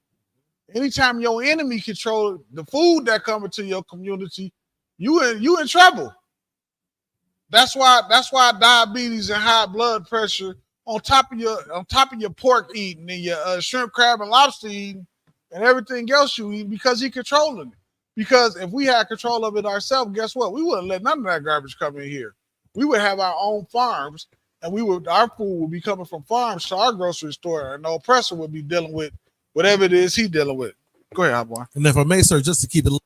[SPEAKER 10] Anytime your enemy controls the food that come into your community, you in trouble. That's why diabetes and high blood pressure on top of your pork eating and your shrimp, crab, and lobster eating and everything else you eat, because he's controlling it. Because if we had control of it ourselves, guess what? We wouldn't let none of that garbage come in here. We would have our own farms, and our food would be coming from farms to our grocery store, and the oppressor would be dealing with whatever it is he's dealing with. Go ahead, boy.
[SPEAKER 11] And if I may, sir, just to keep it a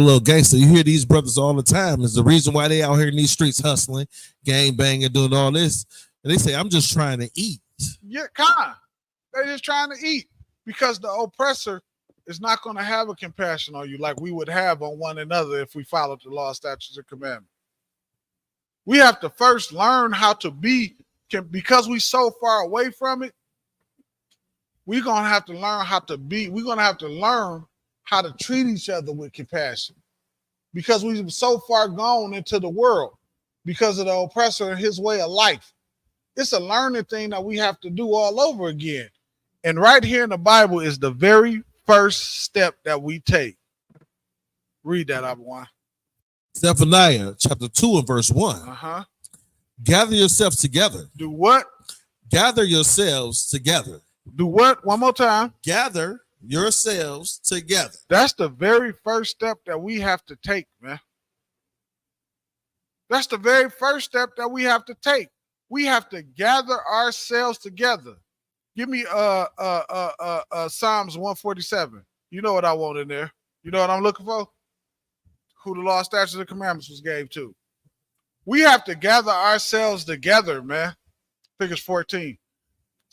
[SPEAKER 11] little gangster, you hear these brothers all the time. Is the reason why they out here in these streets hustling, gang banging, doing all this. And they say, I'm just trying to eat.
[SPEAKER 10] Yeah, they're just trying to eat, because the oppressor is not going to have a compassion on you like we would have on one another if we followed the law, statutes, and commandments. We have to first learn how to be, because we're so far away from it, we're going to have to learn how to be. We're going to have to learn how to treat each other with compassion, because we've so far gone into the world because of the oppressor and his way of life. It's a learning thing that we have to do all over again. And right here in the Bible is the very first step that we take. Read that, Abawan.
[SPEAKER 11] Zephaniah chapter 2 and verse 1. Gather yourselves together.
[SPEAKER 10] Do what?
[SPEAKER 11] Gather yourselves together.
[SPEAKER 10] Do what? One more time.
[SPEAKER 11] Gather yourselves together.
[SPEAKER 10] That's the very first step that we have to take, man. That's the very first step that we have to take. We have to gather ourselves together. Give me Psalms 147. You know what I want in there. You know what I'm looking for? Who the law, statutes, and commandments was gave to. We have to gather ourselves together, man. Figures 14.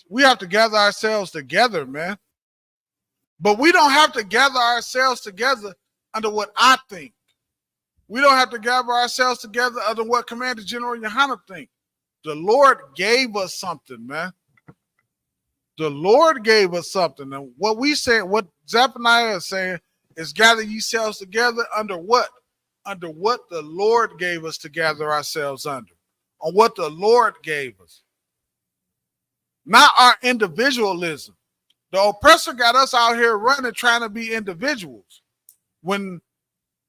[SPEAKER 10] We have to gather ourselves together, man. But we don't have to gather ourselves together under what I think. We don't have to gather ourselves together under what Commander General Yohana think. The Lord gave us something, man. The Lord gave us something. And what we say, what Zephaniah is saying, is gather yourselves together under what? Under what the Lord gave us to gather ourselves under. On what the Lord gave us. Not our individualism. The oppressor got us out here running, trying to be individuals. When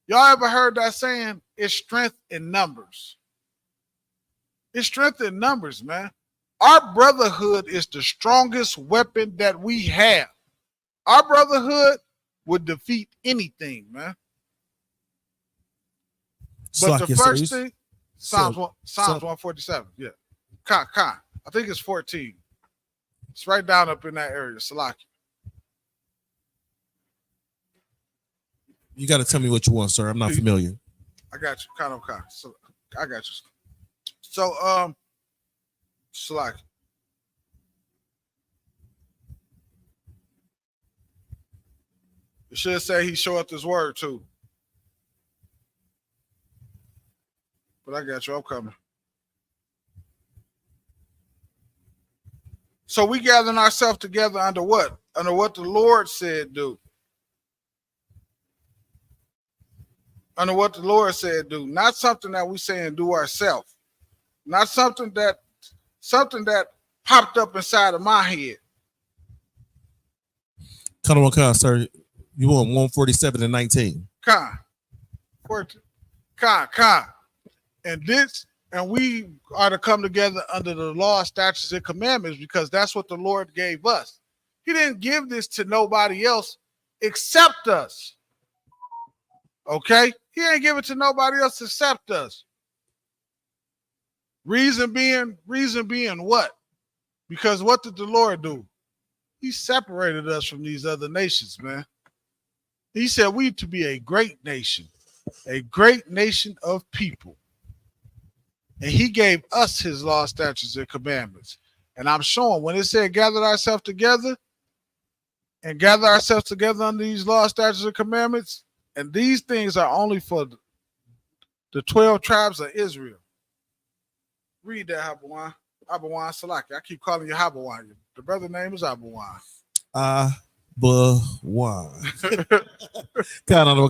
[SPEAKER 10] Y'all ever heard that saying? It's strength in numbers. It's strength in numbers, man. Our brotherhood is the strongest weapon that we have. Our brotherhood would defeat anything, man. But the first thing, Psalms 147, yeah. Khan. I think it's 14. It's right down up in that area, Salaki.
[SPEAKER 11] You got to tell me what you want, sir. I'm not familiar.
[SPEAKER 10] I got you. Khan. So I got you. So, Salaki. It should say he showed his word too. But I got you. I'm coming. So we gathering ourselves together under what? Under what the Lord said do. Under what the Lord said do. Not something that we say and do ourselves. Not something that popped up inside of my head.
[SPEAKER 11] Khan, sir. You want 147 and 19.
[SPEAKER 10] Khan. And we are to come together under the law, statutes, and commandments because that's what the Lord gave us. He didn't give this to nobody else except us. Okay? He ain't give it to nobody else except us. Reason being what? Because what did the Lord do? He separated us from these other nations, man. He said we to be a great nation of people. And he gave us his law, statutes, and commandments. And I'm showing when it said gather ourselves together under these law, statutes, and commandments, and these things are only for the 12 tribes of Israel. Read that, Habawan. Habawan Salaki. I keep calling you Habawan. The brother name is Habawan.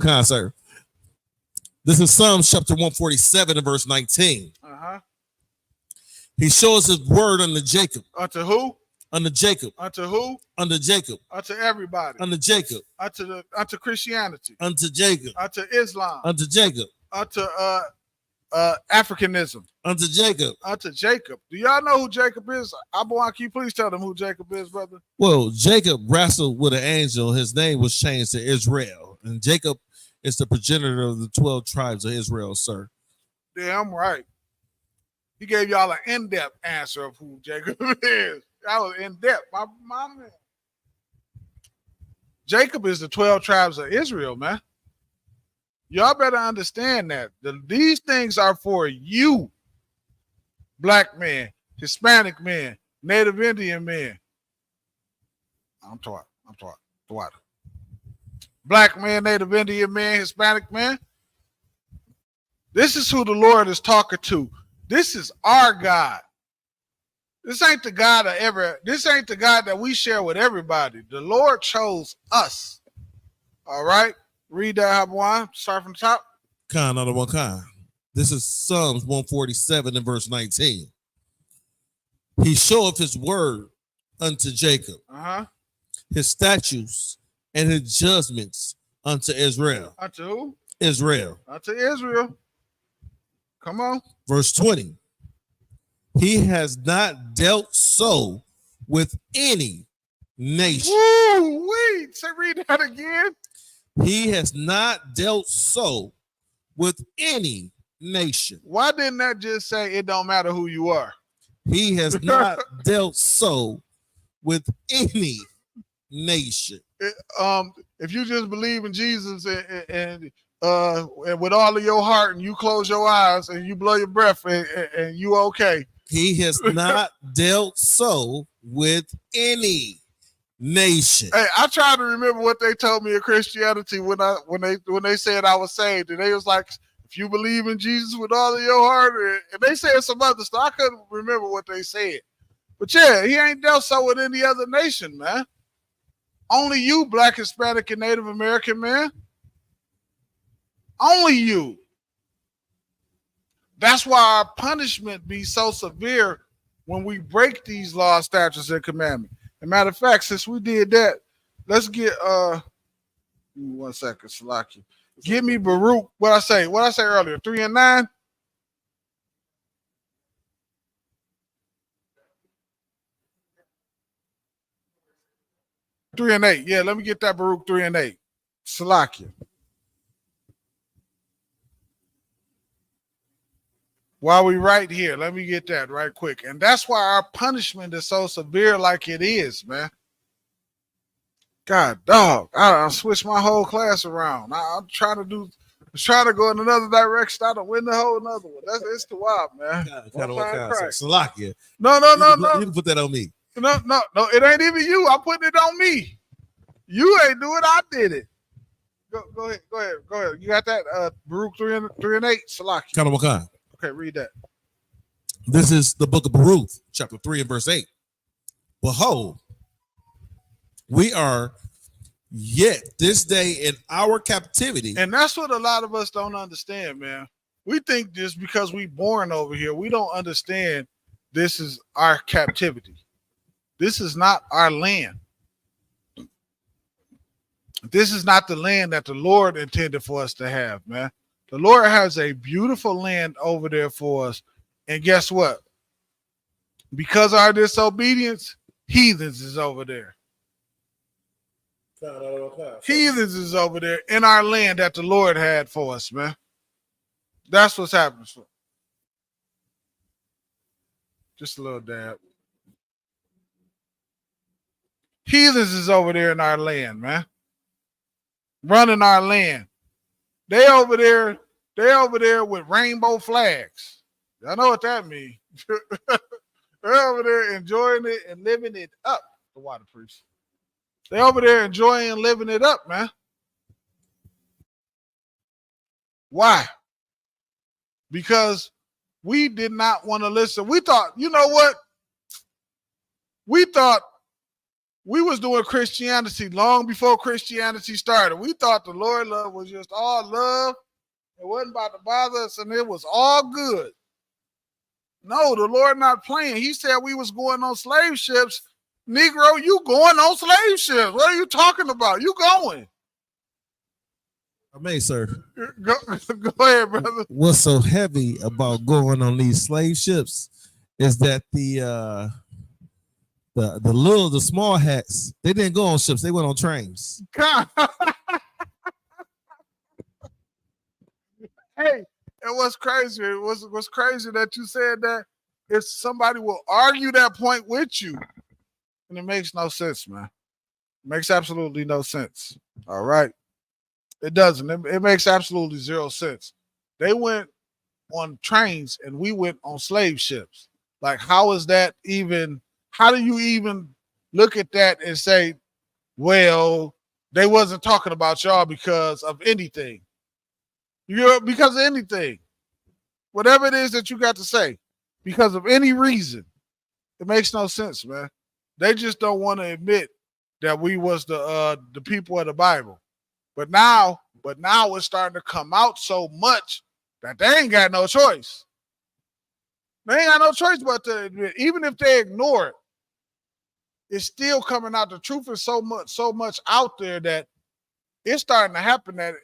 [SPEAKER 11] Khan, sir. This is Psalms chapter 147 and verse 19. He shows his word unto Jacob.
[SPEAKER 10] Unto who?
[SPEAKER 11] Unto Jacob.
[SPEAKER 10] Unto who?
[SPEAKER 11] Unto Jacob.
[SPEAKER 10] Unto everybody.
[SPEAKER 11] Unto Jacob.
[SPEAKER 10] Unto Christianity.
[SPEAKER 11] Unto Jacob.
[SPEAKER 10] Unto Islam.
[SPEAKER 11] Unto Jacob.
[SPEAKER 10] Unto Africanism.
[SPEAKER 11] Unto Jacob.
[SPEAKER 10] Unto Jacob. Do y'all know who Jacob is? Can you please tell them who Jacob is, brother?
[SPEAKER 11] Well, Jacob wrestled with an angel. His name was changed to Israel. And Jacob is the progenitor of the 12 tribes of Israel, sir.
[SPEAKER 10] Damn right. He gave y'all an in-depth answer of who Jacob is. That was in-depth. My man. Jacob is the 12 tribes of Israel, man. Y'all better understand that. These things are for you. Black men, Hispanic men, Native Indian men. I'm taught. Black man, Native Indian man, Hispanic man. This is who the Lord is talking to. This is our God. This ain't the God that we share with everybody. The Lord chose us. All right. Read that, Habawan. Start from the top.
[SPEAKER 11] Khan. This is Psalms 147 and verse 19. He showeth his word unto Jacob. His statutes and his judgments unto Israel.
[SPEAKER 10] Unto who?
[SPEAKER 11] Israel.
[SPEAKER 10] Unto Israel. Come on.
[SPEAKER 11] Verse 20. He has not dealt so with any nation.
[SPEAKER 10] Woo, wait. Say, read that again.
[SPEAKER 11] He has not dealt so with any nation.
[SPEAKER 10] Why didn't that just say it don't matter who you are?
[SPEAKER 11] He has not dealt so with any nation.
[SPEAKER 10] If you just believe in Jesus and with all of your heart and you close your eyes and you blow your breath and you okay.
[SPEAKER 11] He has not dealt so with any nation.
[SPEAKER 10] Hey, I try to remember what they told me in Christianity when they said I was saved, and they was like, if you believe in Jesus with all of your heart, and they said some other stuff. I couldn't remember what they said, but yeah, he ain't dealt so with any other nation, man. Only you, Black, Hispanic, and Native American, man. Only you. That's why our punishment be so severe when we break these laws, statutes, and commandments. As a matter of fact, since we did that, let's get give me 1 second, Salaki. Give me Baruch. What I say earlier? 3 and 9. Three and 8. Yeah, let me get that Baruch 3 and 8. Salakia. While we right here, let me get that right quick. And that's why our punishment is so severe like it is, man. God, dog. I switched my whole class around. I'm trying to go in another direction. I don't win the whole another one. It's the wild, man.
[SPEAKER 11] Salakia.
[SPEAKER 10] No.
[SPEAKER 11] You can put that on me.
[SPEAKER 10] No. It ain't even you. I'm putting it on me. You ain't do it. I did it. Go ahead. You got that? Baruch 3 and 8. Salakia.
[SPEAKER 11] Kind of what kind?
[SPEAKER 10] Okay, read that.
[SPEAKER 11] This is the book of Baruch, chapter 3 and verse 8. Behold, we are yet this day in our captivity.
[SPEAKER 10] And that's what a lot of us don't understand, man. We think just because we born over here, we don't understand this is our captivity. This is not our land. This is not the land that the Lord intended for us to have, man. The Lord has a beautiful land over there for us. And guess what? Because of our disobedience, heathens is over there. Heathens is over there in our land that the Lord had for us, man. That's what's happening. Just a little dab. Heathens is over there in our land, man. Running our land. They over there with rainbow flags. I know what that means. They're over there enjoying it and living it up. The water priest. They over there enjoying and living it up, man. Why? Because we did not want to listen. We thought, you know what? We thought we was doing Christianity long before Christianity started. We thought the Lord love was just all love. It wasn't about to bother us, and it was all good. No, the Lord not playing. He said we was going on slave ships. Negro, you going on slave ships. What are you talking about? You going.
[SPEAKER 11] I may, sir.
[SPEAKER 10] Go ahead, brother.
[SPEAKER 11] What's so heavy about going on these slave ships is that the small hats, they didn't go on ships. They went on trains.
[SPEAKER 10] Hey, and what's crazy? What's crazy that you said that if somebody will argue that point with you, and it makes no sense, man. It makes absolutely no sense. All right. It doesn't. It makes absolutely zero sense. They went on trains and we went on slave ships. Like, how is that even? How do you even look at that and say, well, they wasn't talking about y'all because of anything? Because of anything. Whatever it is that you got to say, because of any reason. It makes no sense, man. They just don't want to admit that we was the people of the Bible. But now it's starting to come out so much that they ain't got no choice. They ain't got no choice but to admit. Even if they ignore it, it's still coming out. The truth is so much out there that it's starting to happen that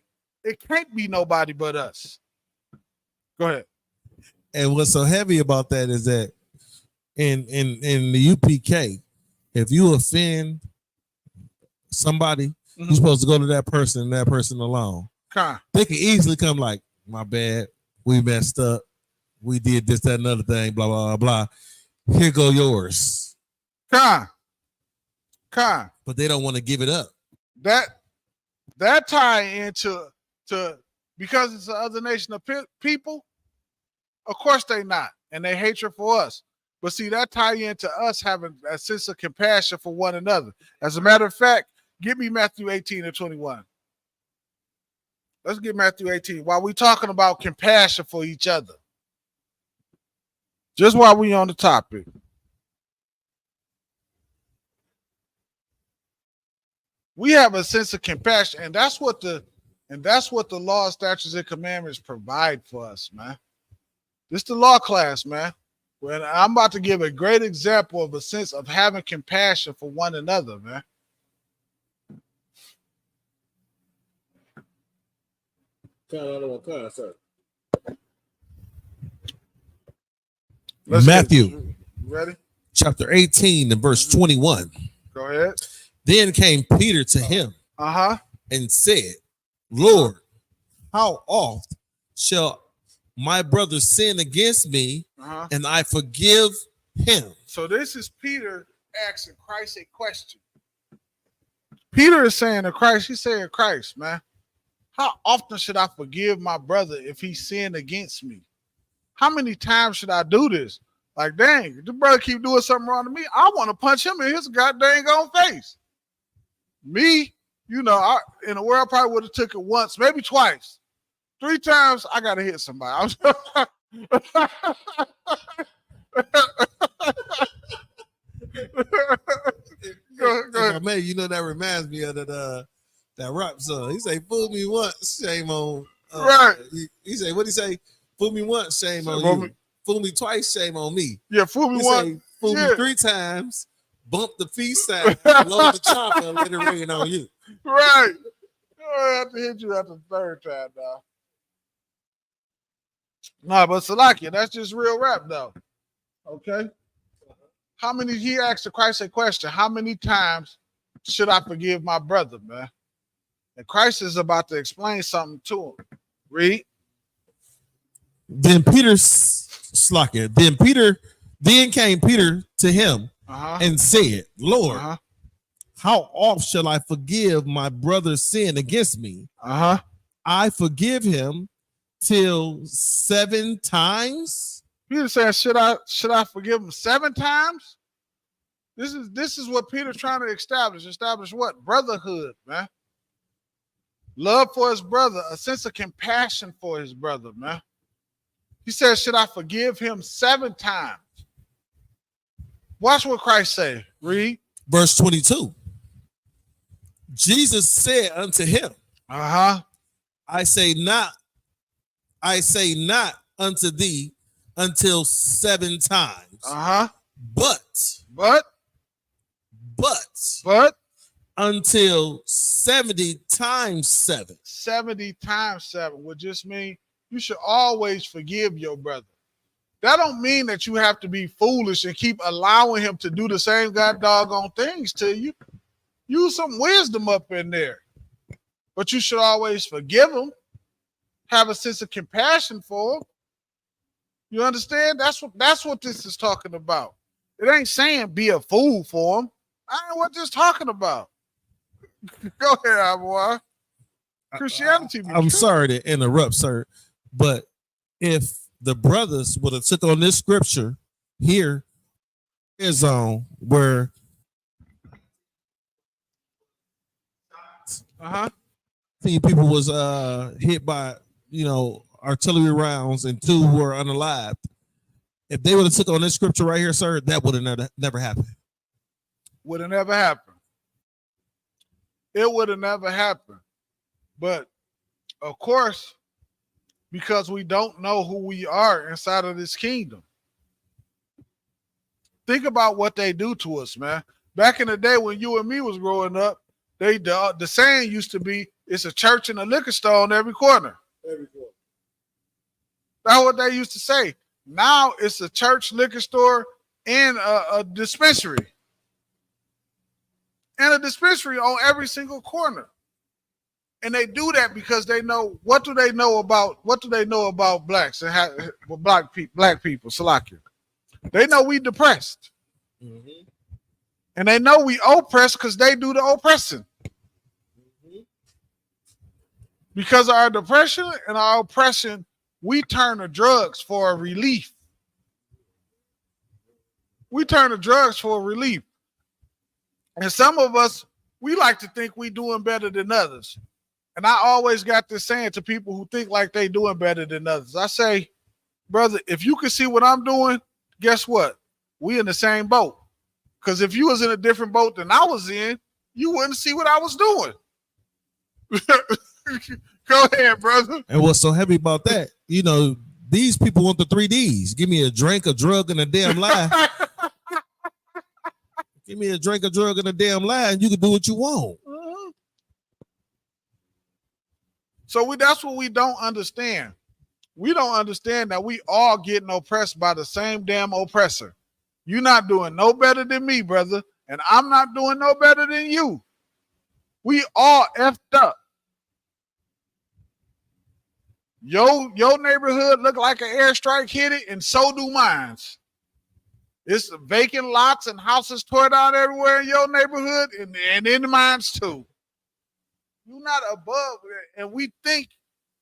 [SPEAKER 10] it can't be nobody but us. Go ahead.
[SPEAKER 11] And what's so heavy about that is that in the UPK, if you offend somebody, you're supposed to go to that person and that person alone. They can easily come like, my bad, we messed up, we did this, that, another thing, blah, blah, blah, blah. Here go yours. But they don't want to give it up.
[SPEAKER 10] That tie into because it's the other nation of people, of course they not. And they hatred for us. But see, that tie into us having a sense of compassion for one another. As a matter of fact, give me Matthew 18 and 21. Let's get Matthew 18. While we talking about compassion for each other. Just while we on the topic. We have a sense of compassion, and that's what the law, statutes, and commandments provide for us, man. This is the law class, man. When I'm about to give a great example of a sense of having compassion for one another, man.
[SPEAKER 11] Matthew
[SPEAKER 10] Ready?
[SPEAKER 11] chapter 18 and verse 21.
[SPEAKER 10] Go ahead.
[SPEAKER 11] Then came Peter to him and said, Lord, how oft shall my brother sin against me and I forgive him?
[SPEAKER 10] So this is Peter asking Christ a question. Peter is saying to Christ, he's saying, Christ, man, how often should I forgive my brother if he sinned against me? How many times should I do this? Like, dang, if the brother keep doing something wrong to me, I want to punch him in his goddamn own face. Me, you know, in the world, I probably would have took it once, maybe twice. 3 times, I got to hit somebody.
[SPEAKER 11] Go ahead. You know, that reminds me of that rap song. He say, fool me once, shame on.
[SPEAKER 10] Right.
[SPEAKER 11] He say, what he say? Fool me once, shame on you.
[SPEAKER 10] Me.
[SPEAKER 11] Fool me twice, shame on me.
[SPEAKER 10] Yeah, fool me once.
[SPEAKER 11] Fool me 3 times, bump the peace sign, load the chopper, and let it rain on you.
[SPEAKER 10] Right. I have to hit you at the 3rd time now. No, but Salakia, that's just real rap though. Okay. How many, he asked the Christ a question, how many times should I forgive my brother, man? And Christ is about to explain something to him. Read.
[SPEAKER 11] Then then came Peter to him and said, Lord, how oft shall I forgive my brother's sin against me? I forgive him till 7 times.
[SPEAKER 10] Peter said, should I forgive him 7 times? This is what Peter's trying to establish. Establish what? Brotherhood, man. Love for his brother, a sense of compassion for his brother, man. He says, should I forgive him 7 times? Watch what Christ say. Read.
[SPEAKER 11] Verse 22. Jesus said unto him, I say not unto thee until 7 times. But until 70 times 7. 70 times 7 would just mean you should always forgive your brother. That don't mean that you have to be foolish and keep allowing him to do the same god doggone things to you. Use some wisdom up in there. But you should always forgive him. Have a sense of compassion for him. You understand? That's what this is talking about. It ain't saying be a fool for him. I ain't what this talking about. Go ahead, boy. Christianity. I'm sorry to interrupt, sir, but if the brothers would have took on this scripture here is on where people was hit by artillery rounds and 2 were unalived. If they would have took on this scripture right here, sir, that would have never happened.
[SPEAKER 10] Would have never happened. It would have never happened. But of course, because we don't know who we are inside of this kingdom. Think about what they do to us, man. Back in the day when you and me was growing up, the saying used to be, it's a church and a liquor store on every corner. That's what they used to say. Now it's a church, liquor store, and a dispensary. And a dispensary on every single corner. And they do that because they know, what do they know about blacks and black people, Salakia? They know we depressed. And they know we oppressed because they do the oppressing. Because of our depression and our oppression, we turn to drugs for a relief. We turn to drugs for a relief. And some of us, we like to think we doing better than others. And I always got this saying to people who think like they doing better than others. I say, brother, if you can see what I'm doing, guess what? We in the same boat. Because if you was in a different boat than I was in, you wouldn't see what I was doing. Go ahead, brother.
[SPEAKER 11] And what's so heavy about that? These people want the 3 Ds. Give me a drink, a drug, and a damn lie. Give me a drink, a drug, and a damn lie, and you can do what you want.
[SPEAKER 10] So that's what we don't understand. We don't understand that we all getting oppressed by the same damn oppressor. You're not doing no better than me, brother, and I'm not doing no better than you. We all effed up. Your neighborhood look like an airstrike hit it, and so do mine. It's vacant lots and houses tore down everywhere in your neighborhood, and in mine too. You're not above it, and we think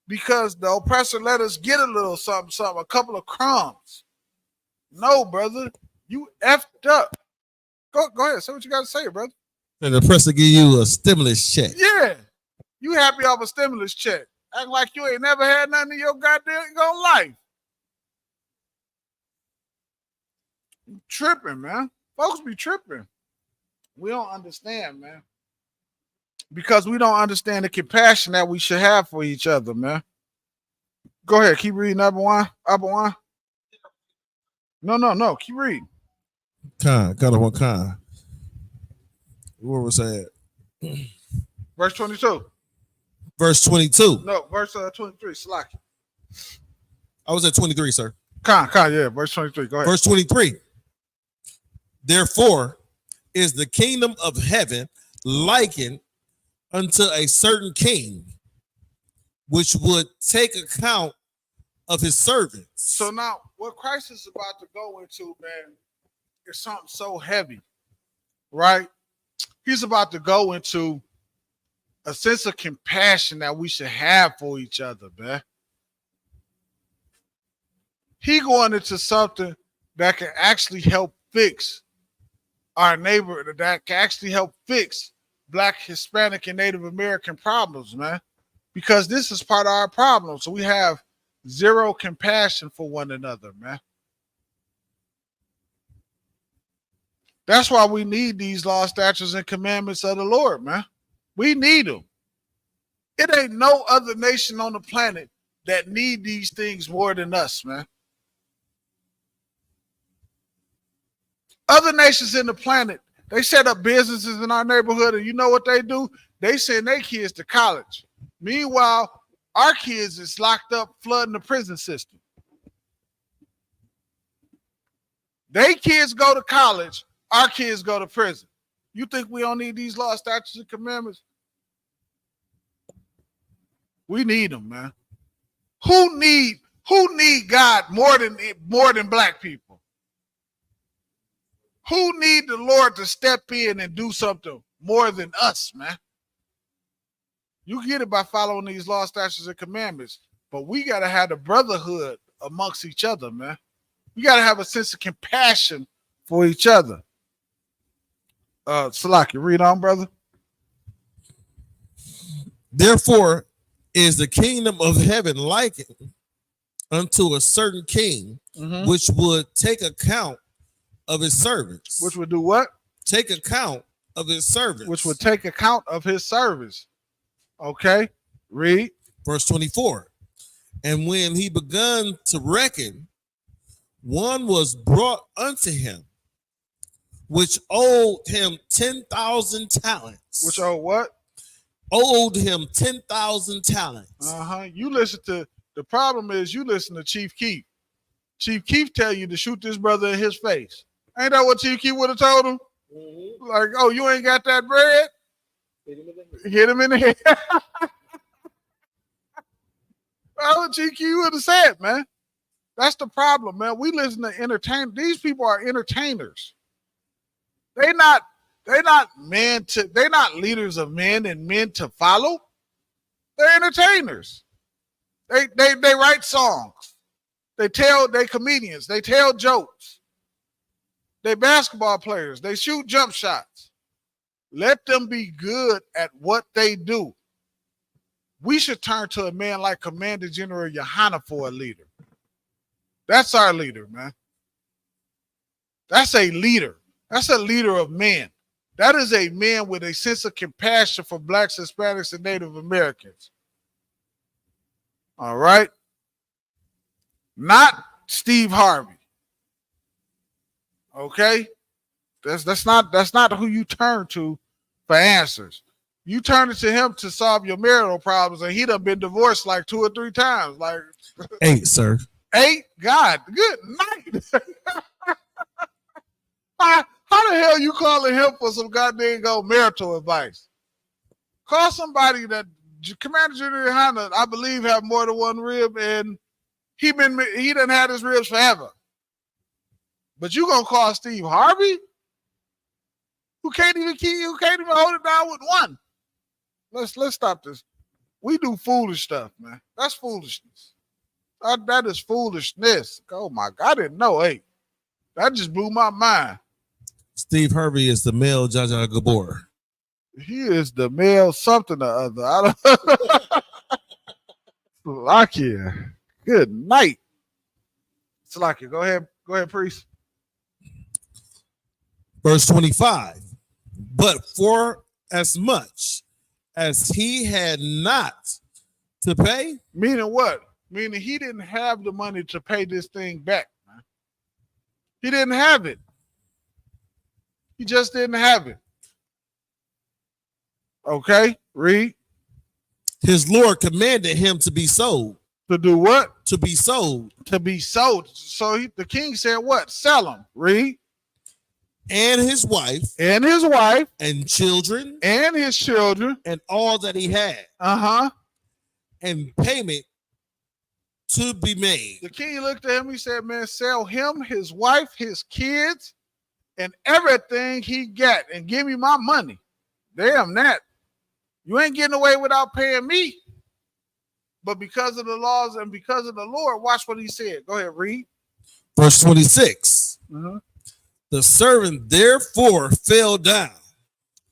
[SPEAKER 10] because the oppressor let us get a little something, a couple of crumbs. No, brother, you effed up. Go ahead, say what you got to say, brother.
[SPEAKER 11] And the oppressor give you a stimulus check.
[SPEAKER 10] Yeah, you happy off a stimulus check. Act like you ain't never had nothing in your goddamn life. You tripping, man. Folks be tripping. We don't understand, man. Because we don't understand the compassion that we should have for each other, man. Go ahead, keep reading, Abba One. No. Keep reading.
[SPEAKER 11] Got one kind. Where was that?
[SPEAKER 10] Verse 22.
[SPEAKER 11] Verse 22.
[SPEAKER 10] No, verse 23. Slack.
[SPEAKER 11] I was at 23, sir.
[SPEAKER 10] Yeah, verse 23. Go ahead.
[SPEAKER 11] Verse 23. Therefore is the kingdom of heaven likened unto a certain king, which would take account of his servants.
[SPEAKER 10] So now, what Christ is about to go into, man, is something so heavy, right? He's about to go into a sense of compassion that we should have for each other, man. He going into something that can actually help fix our neighbor, that can actually help fix Black, Hispanic, and Native American problems, man. Because this is part of our problem. So we have zero compassion for one another, man. That's why we need these laws, statutes, and commandments of the Lord, man. We need them. It ain't no other nation on the planet that need these things more than us, man. Other nations in the planet, they set up businesses in our neighborhood, and you know what they do? They send their kids to college. Meanwhile, our kids is locked up flooding the prison system. They kids go to college, our kids go to prison. You think we don't need these laws, statutes, and commandments? We need them, man. Who need God more than Black people? Who need the Lord to step in and do something more than us, man? You get it by following these laws, statutes, and commandments, but we got to have the brotherhood amongst each other, man. We got to have a sense of compassion for each other. Salaki, read on, brother.
[SPEAKER 11] Therefore is the kingdom of heaven likened unto a certain king, which would take account of his servants.
[SPEAKER 10] Which would do what?
[SPEAKER 11] Take account of his servants.
[SPEAKER 10] Which would take account of his service. Okay, read.
[SPEAKER 11] Verse 24. And when he begun to reckon, one was brought unto him, which owed him 10,000 talents.
[SPEAKER 10] Which owed what?
[SPEAKER 11] Owed him 10,000 talents.
[SPEAKER 10] You listen to, the problem is you listen to Chief Keef. Chief Keef tell you to shoot this brother in his face. Ain't that what Chief Keef would have told him? Like, oh, you ain't got that bread? Hit him in the head. That's what Chief Keef would have said, man. That's the problem, man. We listen to entertain. These people are entertainers. They're not leaders of men and men to follow. They're entertainers. They write songs. They comedians. They tell jokes. They basketball players. They shoot jump shots. Let them be good at what they do. We should turn to a man like Commander General Yohana for a leader. That's our leader, man. That's a leader. That's a leader of men. That is a man with a sense of compassion for Blacks, Hispanics, and Native Americans. All right? Not Steve Harvey. Okay? That's not who you turn to for answers. You turn it to him to solve your marital problems, and he done been divorced like 2 or 3 times. Like
[SPEAKER 11] 8, sir.
[SPEAKER 10] 8? God, good night. How the hell you calling him for some goddamn marital advice? Call somebody that Commander General Hunter, I believe, have more than one rib, and he done had his ribs forever. But you gonna call Steve Harvey, who can't even hold it down with one? Let's stop this. We do foolish stuff, man. That's foolishness. That is foolishness. Oh my God, I didn't know. Hey, that just blew my mind.
[SPEAKER 11] Steve Harvey is the male Jar Jar Gabor.
[SPEAKER 10] He is the male something or other. I don't. Salakia. Good night. Salakia, go ahead, priest.
[SPEAKER 11] Verse 25. But for as much as he had not to pay.
[SPEAKER 10] Meaning what? Meaning he didn't have the money to pay this thing back, man. He didn't have it. He just didn't have it. Okay, read.
[SPEAKER 11] His Lord commanded him to be sold.
[SPEAKER 10] To do what?
[SPEAKER 11] To be sold.
[SPEAKER 10] To be sold. So the king said what? Sell him. Read.
[SPEAKER 11] And his wife.
[SPEAKER 10] And his wife.
[SPEAKER 11] And children.
[SPEAKER 10] And his children.
[SPEAKER 11] And all that he had.
[SPEAKER 10] Uh-huh.
[SPEAKER 11] And payment to be made.
[SPEAKER 10] The king looked at him. He said, man, sell him, his wife, his kids, and everything he got, and give me my money. Damn that. You ain't getting away without paying me. But because of the laws and because of the Lord, watch what he said. Go ahead, read.
[SPEAKER 11] Verse 26.
[SPEAKER 10] Mm-hmm.
[SPEAKER 11] The servant therefore fell down.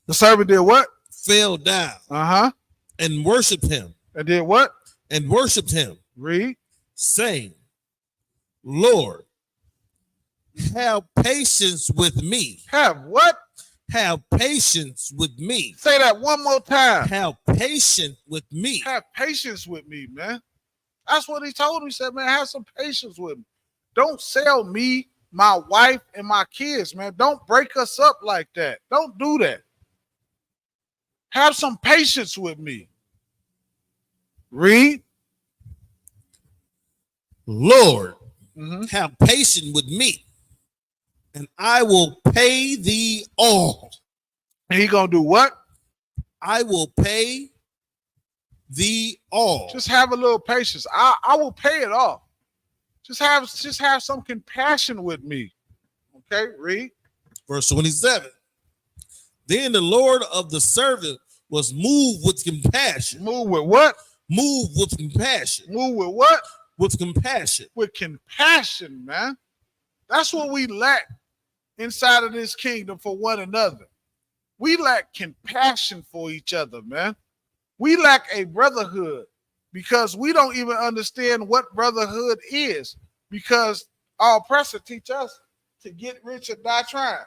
[SPEAKER 10] The servant did what?
[SPEAKER 11] Fell down.
[SPEAKER 10] Uh-huh.
[SPEAKER 11] And worshiped him.
[SPEAKER 10] And did what?
[SPEAKER 11] And worshiped him.
[SPEAKER 10] Read.
[SPEAKER 11] Saying, Lord, have patience with me.
[SPEAKER 10] Have what?
[SPEAKER 11] Have patience with me.
[SPEAKER 10] Say that one more time.
[SPEAKER 11] Have patience with me.
[SPEAKER 10] Have patience with me, man. That's what he told him. He said, man, have some patience with me. Don't sell me, my wife, and my kids, man. Don't break us up like that. Don't do that. Have some patience with me. Read.
[SPEAKER 11] Lord, have patience with me, and I will pay thee all.
[SPEAKER 10] And he gonna do what?
[SPEAKER 11] I will pay thee all.
[SPEAKER 10] Just have a little patience. I will pay it off. Just have some compassion with me. Okay, read.
[SPEAKER 11] Verse 27. Then the Lord of the servant was moved with compassion.
[SPEAKER 10] Moved with what?
[SPEAKER 11] Moved with compassion.
[SPEAKER 10] Moved with what?
[SPEAKER 11] With compassion.
[SPEAKER 10] With compassion, man. That's what we lack inside of this kingdom for one another. We lack compassion for each other, man. We lack a brotherhood because we don't even understand what brotherhood is, because our oppressor teach us to get rich and die trying.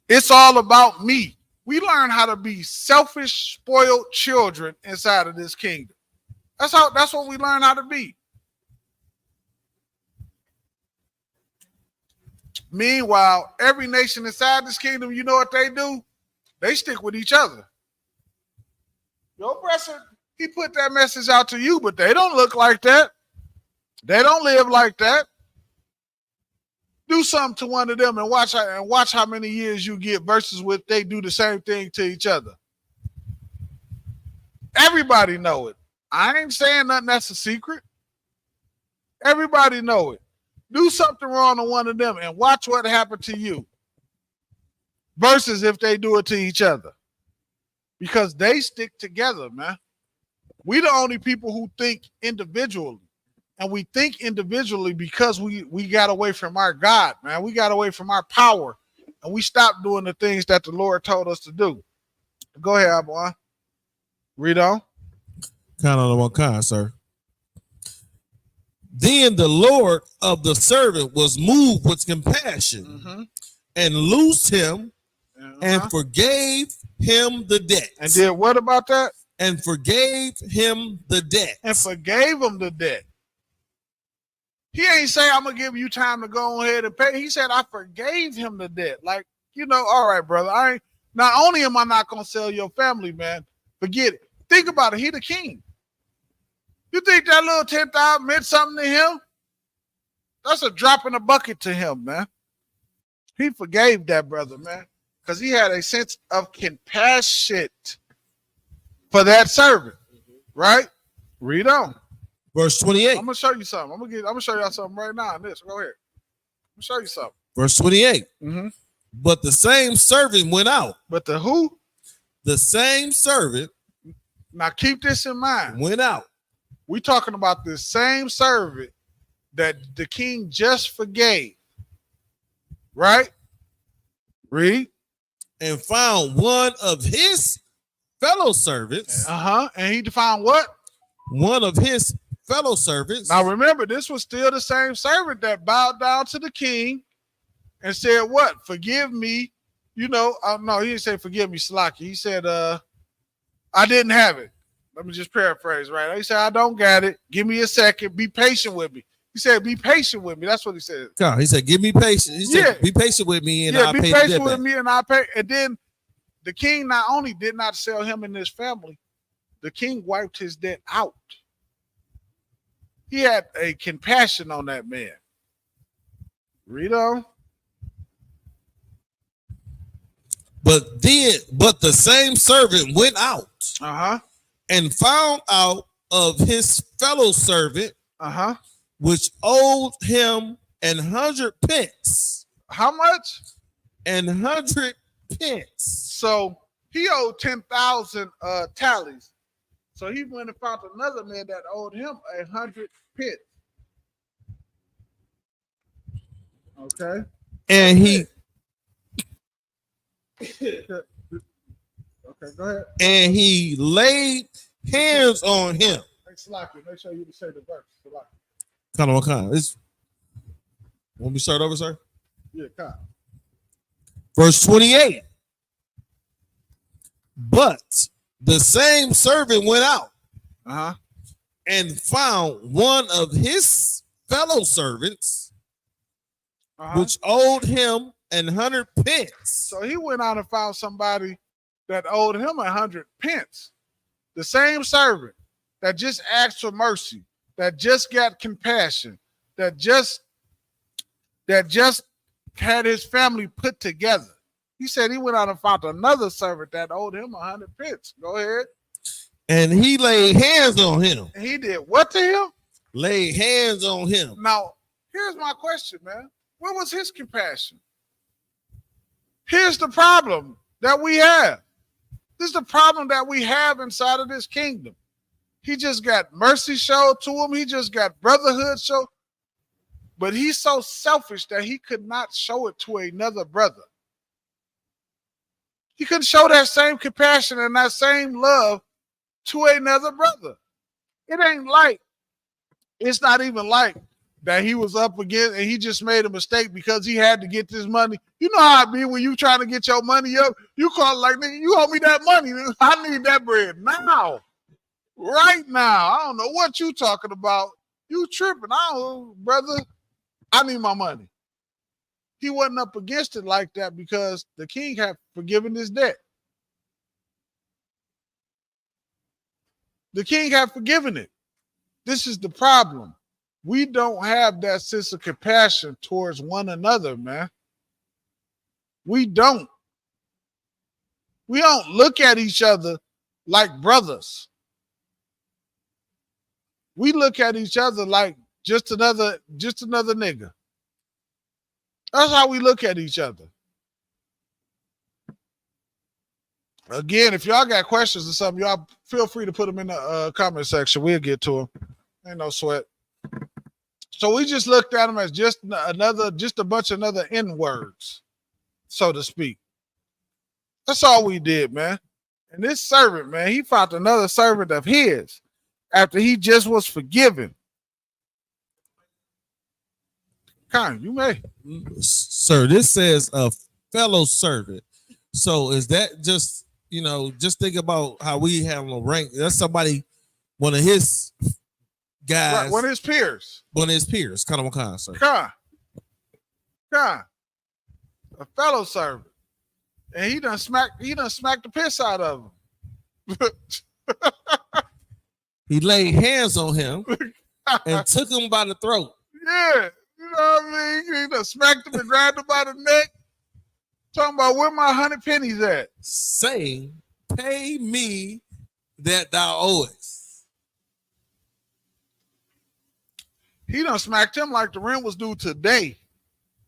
[SPEAKER 10] It's all about me. We learn how to be selfish, spoiled children inside of this kingdom. That's what we learn how to be. Meanwhile, every nation inside this kingdom, you know what they do? They stick with each other. Your oppressor, he put that message out to you, but they don't look like that. They don't live like that. Do something to one of them and watch how many years you get versus what they do the same thing to each other. Everybody know it. I ain't saying nothing that's a secret. Everybody know it. Do something wrong to one of them and watch what happened to you versus if they do it to each other, because they stick together, man. We the only people who think individually, and we think individually because we got away from our God, man. We got away from our power, and we stopped doing the things that the Lord told us to do. Go ahead, boy. Read on.
[SPEAKER 11] Kind of one kind, sir. Then the Lord of the servant was moved with compassion and loosed him and forgave him the debt.
[SPEAKER 10] And did what about that?
[SPEAKER 11] And forgave him the debt.
[SPEAKER 10] And forgave him the debt. He ain't say, I'm going to give you time to go ahead and pay. He said, I forgave him the debt. Like, all right, brother, Not only am I not gonna sell your family, man, forget it. Think about it. He the king. You think that little 10,000 meant something to him? That's a drop in the bucket to him, man. He forgave that brother, man, because he had a sense of compassion for that servant, right? Read on.
[SPEAKER 11] Verse 28.
[SPEAKER 10] I'm gonna show you something. I'm gonna show y'all something right now. In this, go ahead. I'm gonna show you something.
[SPEAKER 11] Verse 28.
[SPEAKER 10] Mm-hmm.
[SPEAKER 11] But the same servant went out.
[SPEAKER 10] But the who?
[SPEAKER 11] The same servant.
[SPEAKER 10] Now keep this in mind.
[SPEAKER 11] Went out.
[SPEAKER 10] We talking about the same servant that the king just forgave, right? Read.
[SPEAKER 11] And found one of his fellow servants.
[SPEAKER 10] And he found what?
[SPEAKER 11] One of his fellow servants.
[SPEAKER 10] Now remember, this was still the same servant that bowed down to the king and said, what? Forgive me. You know, no, he didn't say forgive me, Slaki. He said, I didn't have it. Let me just paraphrase, right? He said, I don't got it. Give me a second. Be patient with me. He said, be patient with me. That's what he said.
[SPEAKER 11] He said, give me patience. He said, be patient with me and I'll pay the debt back. Be patient with me
[SPEAKER 10] and I'll pay. And then the king not only did not sell him and his family, the king wiped his debt out. He had a compassion on that man. Read on.
[SPEAKER 11] But the same servant went out and found out of his fellow servant which owed him 100 pence.
[SPEAKER 10] How much?
[SPEAKER 11] 100 pence.
[SPEAKER 10] So he owed 10,000 tallies. So he went and found another man that owed him 100 pence. Okay.
[SPEAKER 11] And he
[SPEAKER 10] okay, go ahead.
[SPEAKER 11] And he laid hands on him.
[SPEAKER 10] Make sure you say the verse.
[SPEAKER 11] Kind of. Want me to start over, sir?
[SPEAKER 10] Yeah, kind.
[SPEAKER 11] Verse 28. But the same servant went out and found one of his fellow servants which owed him 100 pence.
[SPEAKER 10] So he went out and found somebody that owed him 100 pence. The same servant that just asked for mercy, that just got compassion, that just had his family put together. He said he went out and found another servant that owed him 100 pence. Go ahead.
[SPEAKER 11] And he laid hands on him.
[SPEAKER 10] And he did what to him?
[SPEAKER 11] Laid hands on him.
[SPEAKER 10] Now, here's my question, man. Where was his compassion? Here's the problem that we have. This is the problem that we have inside of this kingdom. He just got mercy showed to him. He just got brotherhood showed. But he's so selfish that he could not show it to another brother. He couldn't show that same compassion and that same love to another brother. It's not even like that he was up against and he just made a mistake because he had to get this money. You know how it be when you trying to get your money up, you call it like, nigga, you owe me that money. I need that bread now. Right now. I don't know what you talking about. You tripping. Brother, I need my money. He wasn't up against it like that because the king had forgiven his debt. The king had forgiven it. This is the problem. We don't have that sense of compassion towards one another, man. We don't. We don't look at each other like brothers. We look at each other like just another nigga. That's how we look at each other. Again, if y'all got questions or something, y'all feel free to put them in the comment section. We'll get to them. Ain't no sweat. So we just looked at them as just a bunch of other N-words, so to speak. That's all we did, man. And this servant, man, he found another servant of his after he just was forgiven. Kind, you may.
[SPEAKER 11] Sir, this says a fellow servant. So is that just, just think about how we have a rank. That's somebody, one of his guys.
[SPEAKER 10] Right, one of his peers.
[SPEAKER 11] One of his peers. Kind of, sir.
[SPEAKER 10] Kind. A fellow servant. And he done smacked the piss out of him.
[SPEAKER 11] He laid hands on him and took him by the throat.
[SPEAKER 10] Yeah, you know what I mean? He done smacked him and grabbed him by the neck. Talking about where my 100 pennies at.
[SPEAKER 11] Saying, pay me that thou owest.
[SPEAKER 10] He done smacked him like the rent was due today.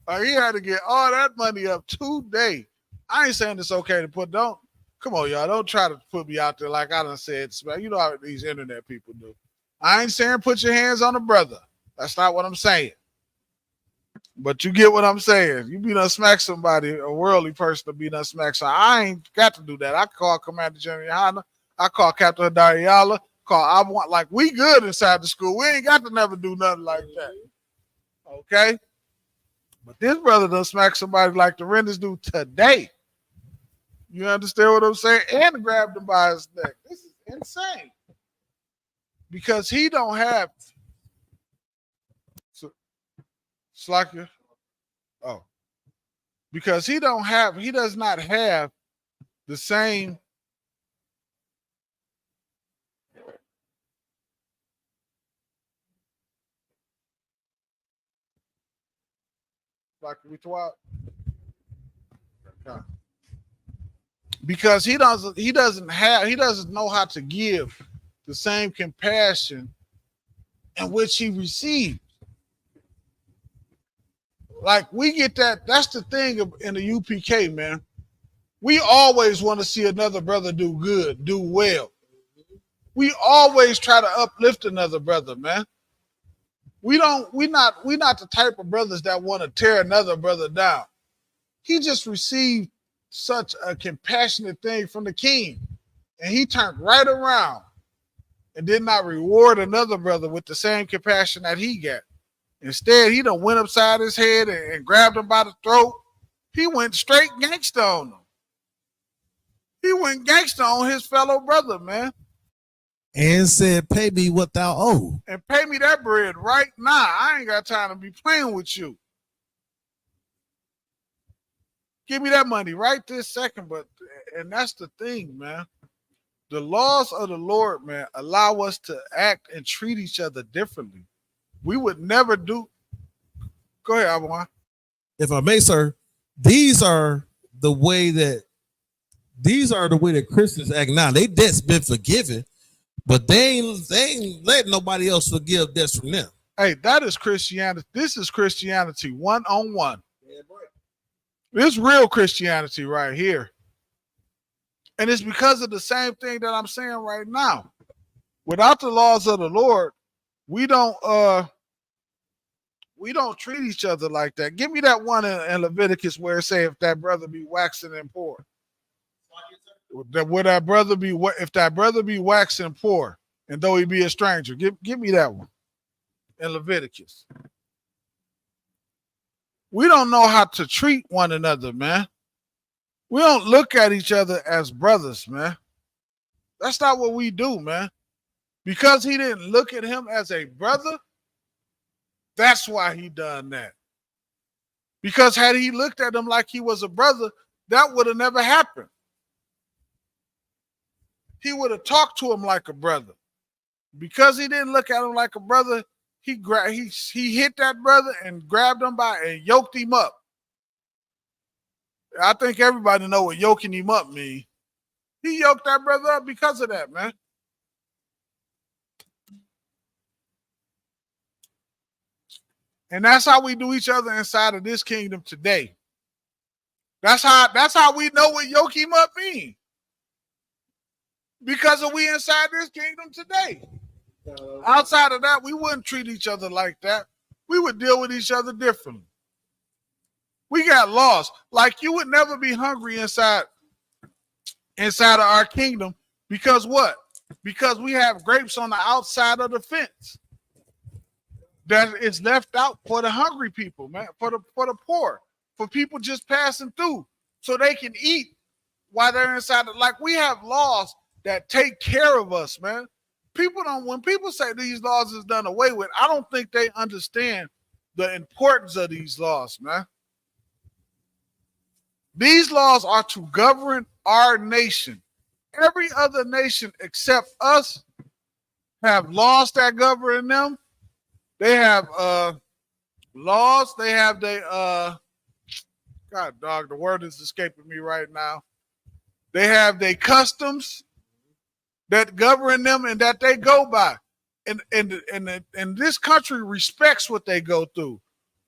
[SPEAKER 10] He had to get all that money up today. I ain't saying it's okay to come on, y'all. Don't try to put me out there like I done said. You know how these internet people do. I ain't saying put your hands on a brother. That's not what I'm saying. But you get what I'm saying. You be done smack somebody, a worldly person to be done smack. So I ain't got to do that. I call Commander General Yohana. I call Captain Dariala. We good inside the school. We ain't got to never do nothing like that. Okay? But this brother done smack somebody like the rent is due today. You understand what I'm saying? And grabbed him by his neck. This is insane. Because he don't have Slakia. Oh. Because he does not have the same because he doesn't know how to give the same compassion in which he received. Like we get that. That's the thing in the UPK, man. We always want to see another brother do good, do well. We always try to uplift another brother, man. We're not the type of brothers that want to tear another brother down. He just received such a compassionate thing from the king, and he turned right around and did not reward another brother with the same compassion that he got. Instead, he done went upside his head and grabbed him by the throat. He went straight gangster on him. He went gangster on his fellow brother, man.
[SPEAKER 11] And said, pay me what thou owe.
[SPEAKER 10] And pay me that bread right now. I ain't got time to be playing with you. Give me that money right this second. And that's the thing, man. The laws of the Lord, man, allow us to act and treat each other differently. We would never do. Go ahead, Abuan.
[SPEAKER 11] If I may, sir, these are the way that Christians act now. They debts been forgiven, but they ain't let nobody else forgive debts from them.
[SPEAKER 10] Hey, that is Christianity. This is Christianity 1-on-1. Yeah, this real Christianity right here. And it's because of the same thing that I'm saying right now. Without the laws of the Lord, we don't treat each other like that. Give me that one in Leviticus where it say if that brother be waxing and poor. If that brother be waxing poor, and though he be a stranger, give me that one in Leviticus. We don't know how to treat one another, man. We don't look at each other as brothers, man. That's not what we do, man. Because he didn't look at him as a brother, that's why he done that. Because had he looked at him like he was a brother, that would have never happened. He would have talked to him like a brother. Because he didn't look at him like a brother, he hit that brother and grabbed him and yoked him up. I think everybody know what yoking him up means. He yoked that brother up because of that, man. And that's how we do each other inside of this kingdom today. That's how we know what yoke him up means. Because we inside this kingdom today. Outside of that, we wouldn't treat each other like that. We would deal with each other differently. We got laws. Like you would never be hungry inside of our kingdom. Because what? Because we have grapes on the outside of the fence. That is left out for the hungry people, man, for the poor, for people just passing through so they can eat while they're inside. Like we have laws that take care of us, man. When people say these laws is done away with, I don't think they understand the importance of these laws, man. These laws are to govern our nation. Every other nation except us have laws that govern them. They have laws. They have God dog, the word is escaping me right now. They have their customs that govern them and that they go by. And this country respects what they go through.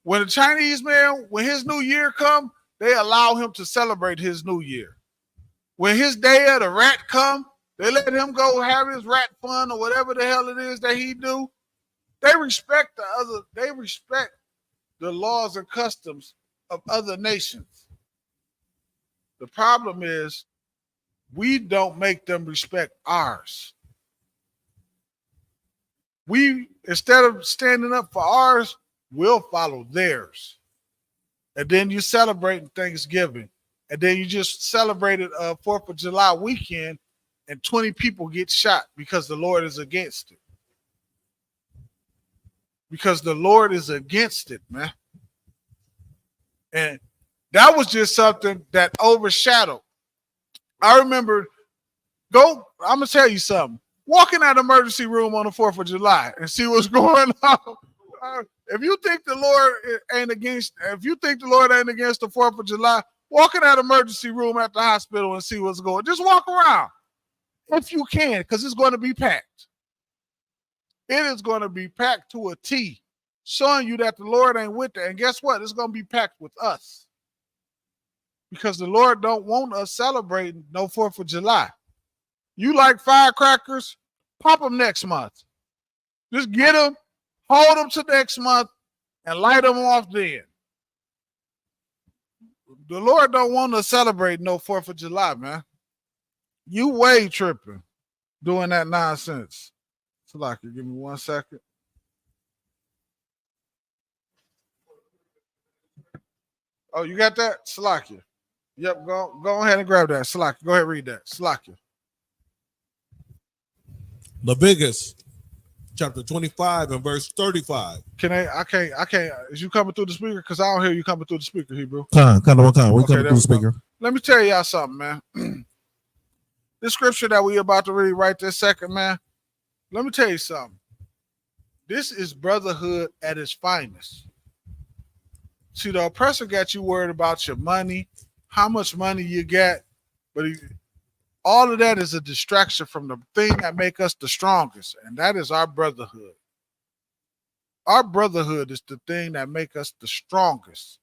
[SPEAKER 10] When a Chinese man, when his new year come, they allow him to celebrate his new year. When his day of the rat come, they let him go have his rat fun or whatever the hell it is that he do. They respect the laws and customs of other nations. The problem is we don't make them respect ours. We, instead of standing up for ours, we'll follow theirs. And then you celebrate Thanksgiving. And then you just celebrated 4th of July weekend and 20 people get shot because the Lord is against it. Because the Lord is against it, man. And that was just something that overshadowed. I remember, I'm going to tell you something. Walk in that emergency room on the 4th of July and see what's going on. If you think the Lord ain't against the 4th of July, walk in that emergency room at the hospital and see what's going on. Just walk around if you can, because it's going to be packed. It is going to be packed to a T, showing you that the Lord ain't with it. And guess what? It's going to be packed with us. Because the Lord don't want us celebrating no 4th of July. You like firecrackers? Pop them next month. Just get them, hold them to next month, and light them off then. The Lord don't want us celebrating no 4th of July, man. You way tripping doing that nonsense. Salaki, give me 1 second. Oh, you got that? Salaki. Yep, go ahead and grab that. Salaki, go ahead and read that. Salaki.
[SPEAKER 11] Leviticus chapter 25 and verse 35.
[SPEAKER 10] I can't. Is you coming through the speaker? Because I don't hear you coming through the speaker, Hebrew.
[SPEAKER 11] Kind. We
[SPEAKER 10] Okay,
[SPEAKER 11] coming through the speaker.
[SPEAKER 10] Let me tell y'all something, man. This scripture that we about to read right this second, man. Let me tell you something. This is brotherhood at its finest. See, the oppressor got you worried about your money, how much money you got, but all of that is a distraction from the thing that make us the strongest, and that is our brotherhood. Our brotherhood is the thing that make us the strongest.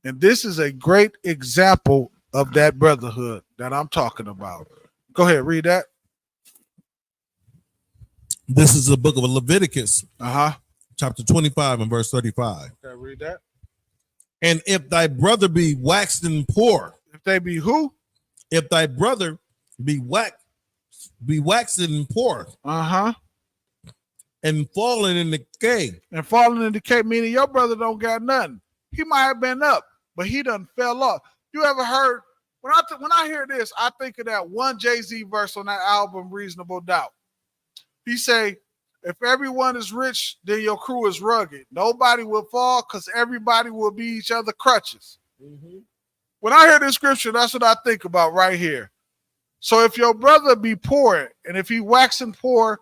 [SPEAKER 10] And this is a great example of that brotherhood that I'm talking about. Go ahead, read that.
[SPEAKER 11] This is the book of Leviticus.
[SPEAKER 10] Uh-huh.
[SPEAKER 11] Chapter 25 and verse 35.
[SPEAKER 10] Okay, read that.
[SPEAKER 11] And if thy brother be waxen poor.
[SPEAKER 10] If they be who?
[SPEAKER 11] If thy brother be waxen poor.
[SPEAKER 10] Uh-huh.
[SPEAKER 11] And falling in decay.
[SPEAKER 10] And falling in decay, meaning your brother don't got nothing. He might have been up, but he done fell off. You ever heard, when I hear this, I think of that one Jay-Z verse on that album, Reasonable Doubt. He say, if everyone is rich, then your crew is rugged. Nobody will fall because everybody will be each other crutches. Mm-hmm. When I hear this scripture, that's what I think about right here. So if your brother be poor, and if he waxing poor,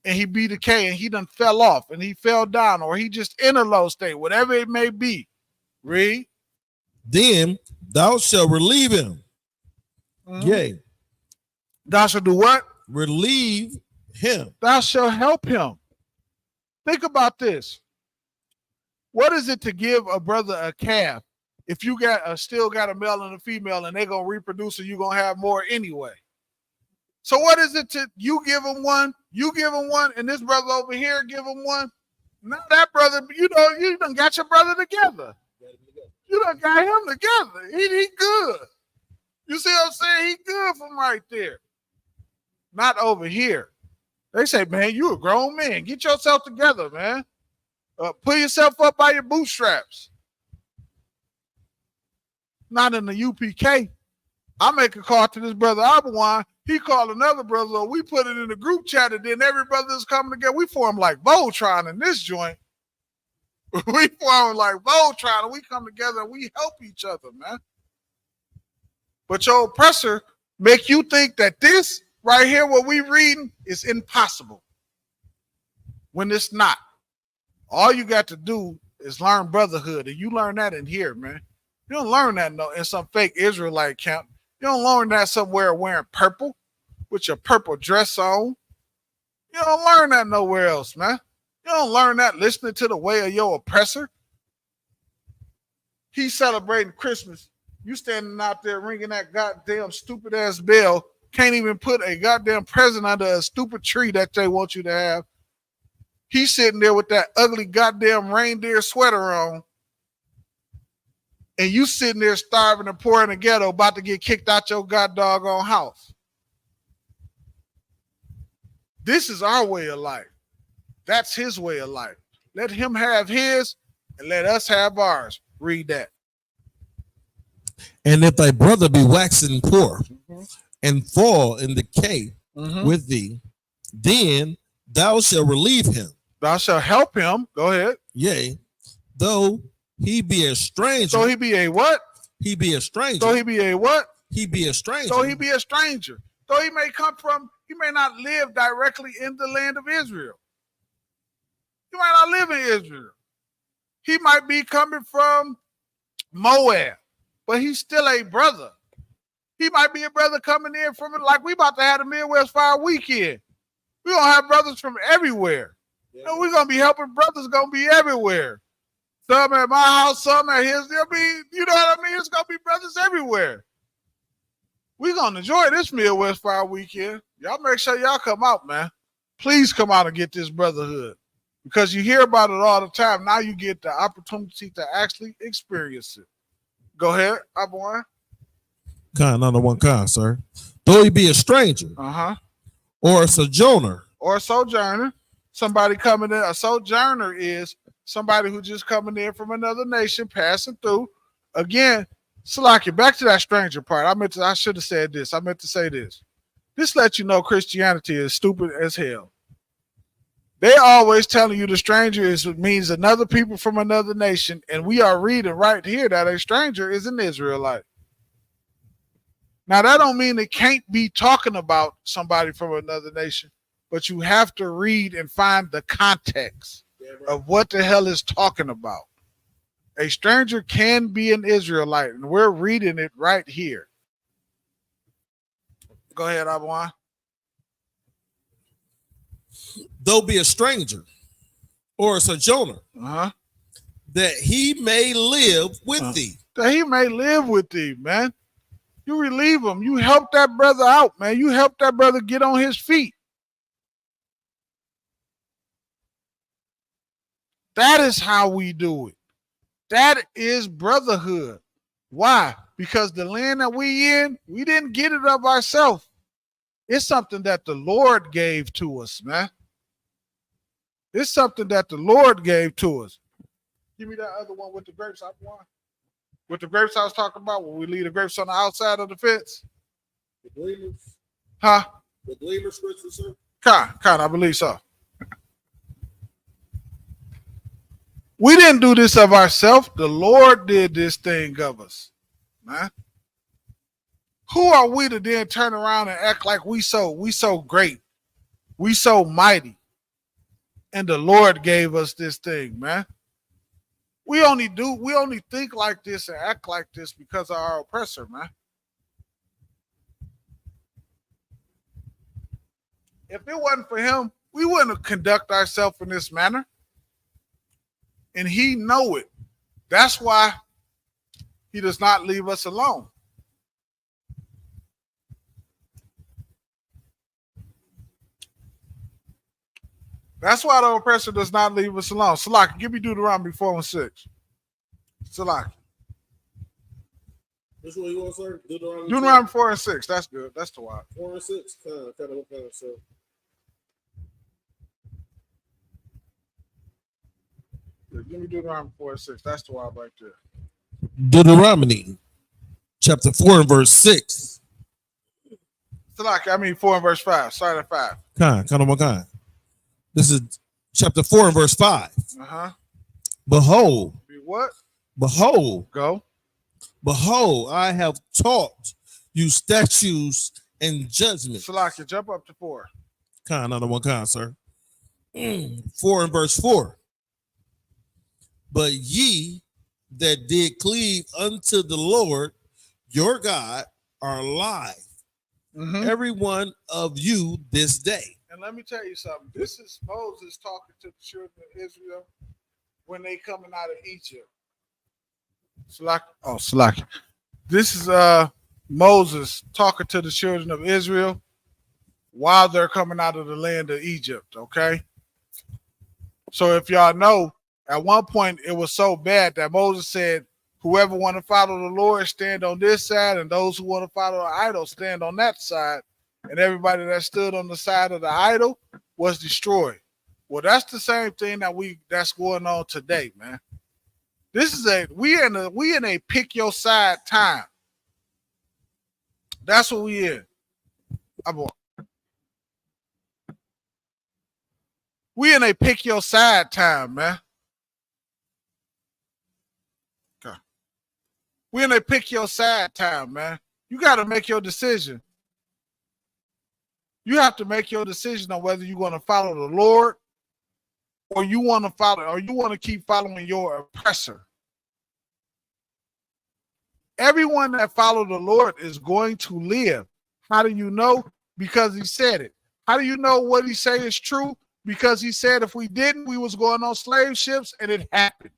[SPEAKER 10] and he be decaying, and he done fell off, and he fell down, or he just in a low state, whatever it may be, read.
[SPEAKER 11] Then thou shalt relieve him.
[SPEAKER 10] Mm-hmm.
[SPEAKER 11] Yea.
[SPEAKER 10] Thou shalt do what?
[SPEAKER 11] Relieve him.
[SPEAKER 10] Thou shalt help him. Think about this. What is it to give a brother a calf if you still got a male and a female and they're going to reproduce and you're going to have more anyway? So what is it to you give him one, and this brother over here give him one? Now that brother, you done got your brother together. You done got him together. He good. You see what I'm saying? He good from right there. Not over here. They say, man, you a grown man. Get yourself together, man. Pull yourself up by your bootstraps. Not in the UPK. I make a call to this brother Abawan. He called another brother. We put it in the group chat, and then every brother is coming together. We form like Voltron in this joint. We form like Voltron, and we come together and we help each other, man. But your oppressor make you think that this right here, what we reading, is impossible. When it's not. All you got to do is learn brotherhood, and you learn that in here, man. You don't learn that in some fake Israelite camp. You don't learn that somewhere wearing purple with your purple dress on. You don't learn that nowhere else, man. You don't learn that listening to the way of your oppressor. He's celebrating Christmas. You standing out there ringing that goddamn stupid ass bell. Can't even put a goddamn present under a stupid tree that they want you to have. He's sitting there with that ugly goddamn reindeer sweater on. And you sitting there starving and poor in the ghetto about to get kicked out your goddamn house. This is our way of life. That's his way of life. Let him have his and let us have ours. Read that.
[SPEAKER 11] And if thy brother be waxen poor and fall in decay with thee, then thou shalt relieve him.
[SPEAKER 10] Thou shalt help him. Go ahead.
[SPEAKER 11] Yea, though he be a stranger.
[SPEAKER 10] So he be a what?
[SPEAKER 11] He be a stranger.
[SPEAKER 10] So he be a what?
[SPEAKER 11] He be a stranger.
[SPEAKER 10] So he be a stranger. So he may come from, he may not live directly in the land of Israel. He might not live in Israel. He might be coming from Moab, but he's still a brother. He might be a brother coming in from it, like we about to have the Midwest Fire Weekend. We're going to have brothers from everywhere. Yeah. And we're going to be helping brothers, going to be everywhere. Some at my house, some at his. There'll be, you know what I mean? It's going to be brothers everywhere. We're going to enjoy this Midwest Fire Weekend. Y'all make sure y'all come out, man. Please come out and get this brotherhood. Because you hear about it all the time. Now you get the opportunity to actually experience it. Go ahead, Abuan.
[SPEAKER 11] Kind, under one kind, sir. Though he be a stranger, or a sojourner,
[SPEAKER 10] somebody coming in. A sojourner is somebody who just coming in from another nation, passing through. Again, Salaki, back to that stranger part. I should have said this. I meant to say this. This lets you know Christianity is stupid as hell. They always telling you the stranger means another people from another nation, and we are reading right here that a stranger is an Israelite. Now, that don't mean it can't be talking about somebody from another nation, but you have to read and find the context of what the hell is talking about. A stranger can be an Israelite, and we're reading it right here. Go ahead, Abuan.
[SPEAKER 11] Though be a stranger or a sojourner, that he may live with thee.
[SPEAKER 10] That he may live with thee, man. You relieve him. You help that brother out, man. You help that brother get on his feet. That is how we do it. That is brotherhood. Why? Because the land that we in, we didn't get it of ourselves. It's something that the Lord gave to us, man. It's something that the Lord gave to us. Give me that other one with the grapes. With the grapes I was talking about, when we leave the grapes on the outside of the fence.
[SPEAKER 11] The gleaners?
[SPEAKER 10] Huh?
[SPEAKER 11] The gleaner scripture, sir?
[SPEAKER 10] Kind, I believe so. We didn't do this of ourselves. The Lord did this thing of us, man. Who are we to then turn around and act like we so great, we so mighty, and the Lord gave us this thing, man? We only think like this and act like this because of our oppressor, man. If it wasn't for him, we wouldn't conduct ourselves in this manner. And he know it. That's why he does not leave us alone. That's why the oppressor does not leave us alone. Salaki, give me Deuteronomy 4:6. Salaki.
[SPEAKER 11] Which one you want, sir?
[SPEAKER 10] Deuteronomy 4:6. That's good. That's the one.
[SPEAKER 11] 4 and 6. Kind of what kind of, sir?
[SPEAKER 10] Give me Deuteronomy 4:6. That's the one right there.
[SPEAKER 11] Deuteronomy chapter 4 and verse 6.
[SPEAKER 10] Salaki, 4 and verse 5. Start at 5.
[SPEAKER 11] Kind of what kind? This is chapter 4 and verse 5. Behold,
[SPEAKER 10] Be what?
[SPEAKER 11] behold,
[SPEAKER 10] Go.
[SPEAKER 11] behold, I have taught you statutes and judgments.
[SPEAKER 10] Salaki, jump up to 4.
[SPEAKER 11] Kind, not one kind, sir. 4 and verse 4. But ye that did cleave unto the Lord your God are alive, every one of you this day.
[SPEAKER 10] And let me tell you something. This is Moses talking to the children of Israel when they coming out of Egypt. Salaki. This is Moses talking to the children of Israel while they're coming out of the land of Egypt, okay? So if y'all know, at one point it was so bad that Moses said, whoever want to follow the Lord, stand on this side, and those who want to follow the idol, stand on that side. And everybody that stood on the side of the idol was destroyed. Well, that's the same thing that's going on today, man. This is we in a pick your side time. That's what we in. We in a pick your side time, man. Okay. We in a pick your side time, man. You got to make your decision. You have to make your decision on whether you're going to follow the Lord or you want to keep following your oppressor. Everyone that follows the Lord is going to live. How do you know? Because he said it. How do you know what he say is true? Because he said if we didn't, we was going on slave ships, and it happened.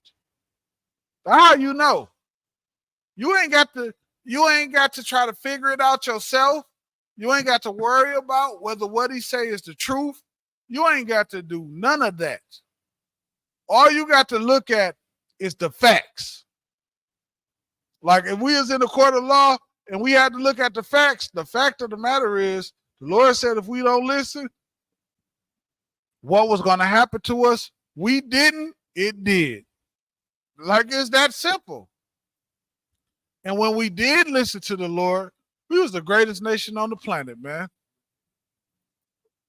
[SPEAKER 10] How you know? You ain't got to try to figure it out yourself. You ain't got to worry about whether what he say is the truth. You ain't got to do none of that. All you got to look at is the facts. Like if we was in the court of law and we had to look at the facts, the fact of the matter is the Lord said if we don't listen, what was going to happen to us? We didn't, it did. Like it's that simple. And when we did listen to the Lord, we was the greatest nation on the planet, man.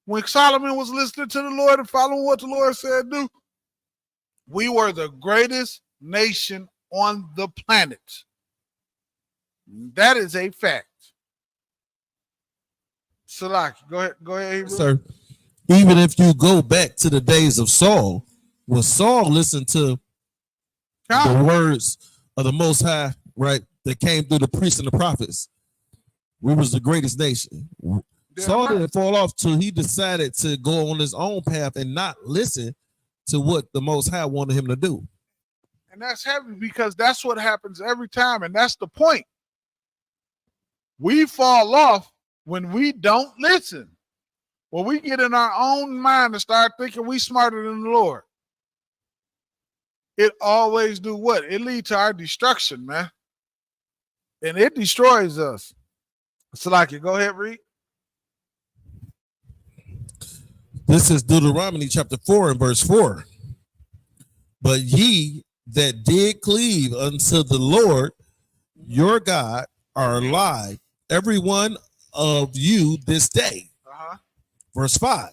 [SPEAKER 10] When Solomon was listening to the Lord and following what the Lord said do, we were the greatest nation on the planet. That is a fact. Salaki, go ahead, Hebrew.
[SPEAKER 11] Sir, even if you go back to the days of Saul, when Saul listened to the words of the Most High, right, that came through the priests and the prophets, we was the greatest nation. Saul didn't fall off till he decided to go on his own path and not listen to what the Most High wanted him to do.
[SPEAKER 10] And that's heavy because that's what happens every time. And that's the point. We fall off when we don't listen. When we get in our own mind and start thinking we smarter than the Lord. It always do what? It leads to our destruction, man. And it destroys us. Salaki, go ahead, read.
[SPEAKER 11] This is Deuteronomy chapter 4 and verse 4. But ye that did cleave unto the Lord your God are alive, every one of you this day. Verse 5.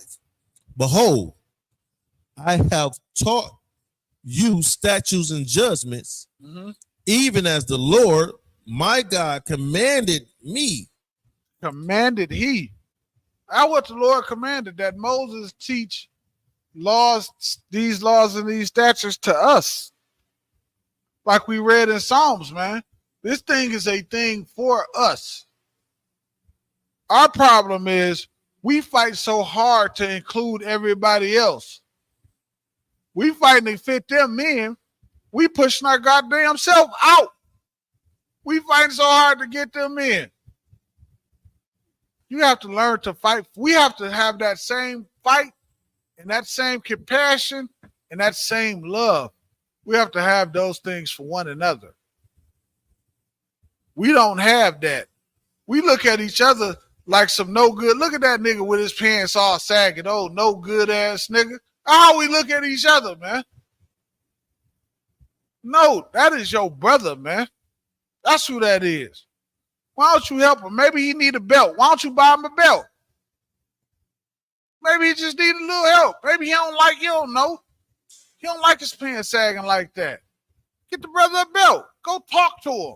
[SPEAKER 11] Behold, I have taught you statutes and judgments, even as the Lord my God commanded me.
[SPEAKER 10] Commanded he. That's what the Lord commanded, that Moses teach these laws and these statutes to us. Like we read in Psalms, man. This thing is a thing for us. Our problem is we fight so hard to include everybody else. We fighting to fit them in. We pushing our goddamn self out. We fighting so hard to get them in. You have to learn to fight. We have to have that same fight and that same compassion and that same love. We have to have those things for one another. We don't have that. We look at each other like some no good. Look at that nigga with his pants all sagging. Oh, no good ass nigga. How we look at each other, man? No, that is your brother, man. That's who that is. Why don't you help him? Maybe he need a belt. Why don't you buy him a belt? Maybe he just need a little help. Maybe he don't like you, don't know. He don't like his pants sagging like that. Get the brother a belt. Go talk to him.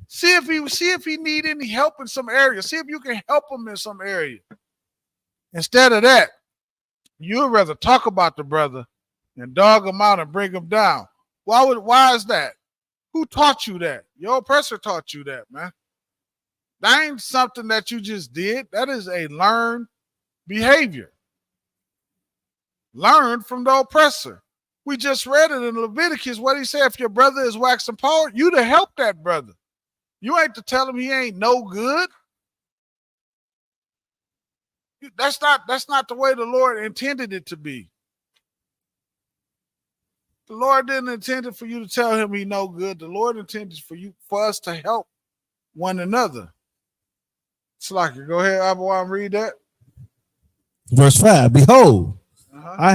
[SPEAKER 10] See if he need any help in some area. See if you can help him in some area. Instead of that, you'd rather talk about the brother and dog him out and bring him down. Why is that? Who taught you that? Your oppressor taught you that, man. That ain't something that you just did. That is a learned behavior. Learned from the oppressor. We just read it in Leviticus what he said. If your brother is waxing power, you to help that brother. You ain't to tell him he ain't no good. That's not the way the Lord intended it to be. The Lord didn't intend it for you to tell him he no good. The Lord intended for us to help one another. Slacker, go ahead, Abu, and read that.
[SPEAKER 11] Verse 5. Behold, I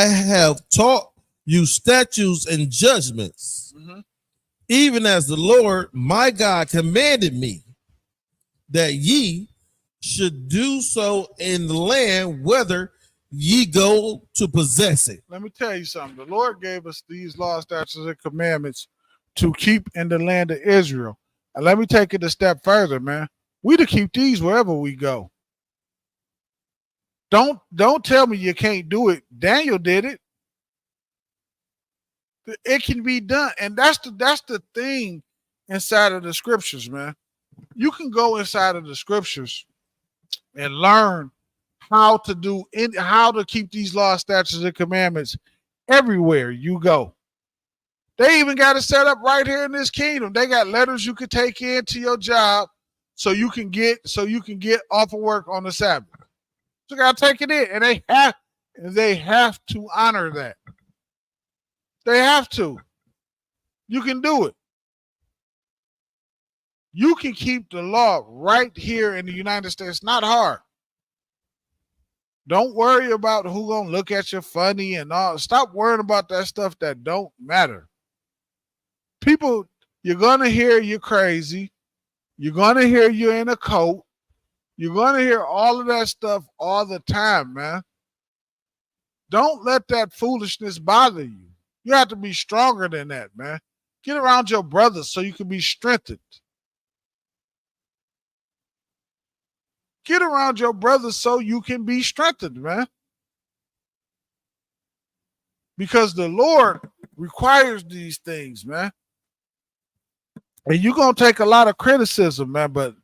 [SPEAKER 11] have taught you statutes and judgments, even as the Lord my God commanded me, that ye should do so in the land whether ye go to possess it.
[SPEAKER 10] Let me tell you something. The Lord gave us these laws, statutes, and commandments to keep in the land of Israel. And let me take it a step further, man. We to keep these wherever we go. Don't tell me you can't do it. Daniel did it. It can be done. And that's the thing inside of the scriptures, man. You can go inside of the scriptures and learn how to keep these laws, statutes, and commandments everywhere you go. They even got it set up right here in this kingdom. They got letters you could take into your job so you can get off of work on the Sabbath. So you gotta take it in, and they have to honor that. They have to. You can do it. You can keep the law right here in the United States. It's not hard. Don't worry about who gonna look at you funny and all. Stop worrying about that stuff that don't matter. People, you're gonna hear you're crazy. You're gonna hear you're in a cult. You're gonna hear all of that stuff all the time, man. Don't let that foolishness bother you. You have to be stronger than that, man. Get around your brothers so you can be strengthened. Get around your brothers so you can be strengthened, man. Because the Lord requires these things, man. And you're going to take a lot of criticism, man, but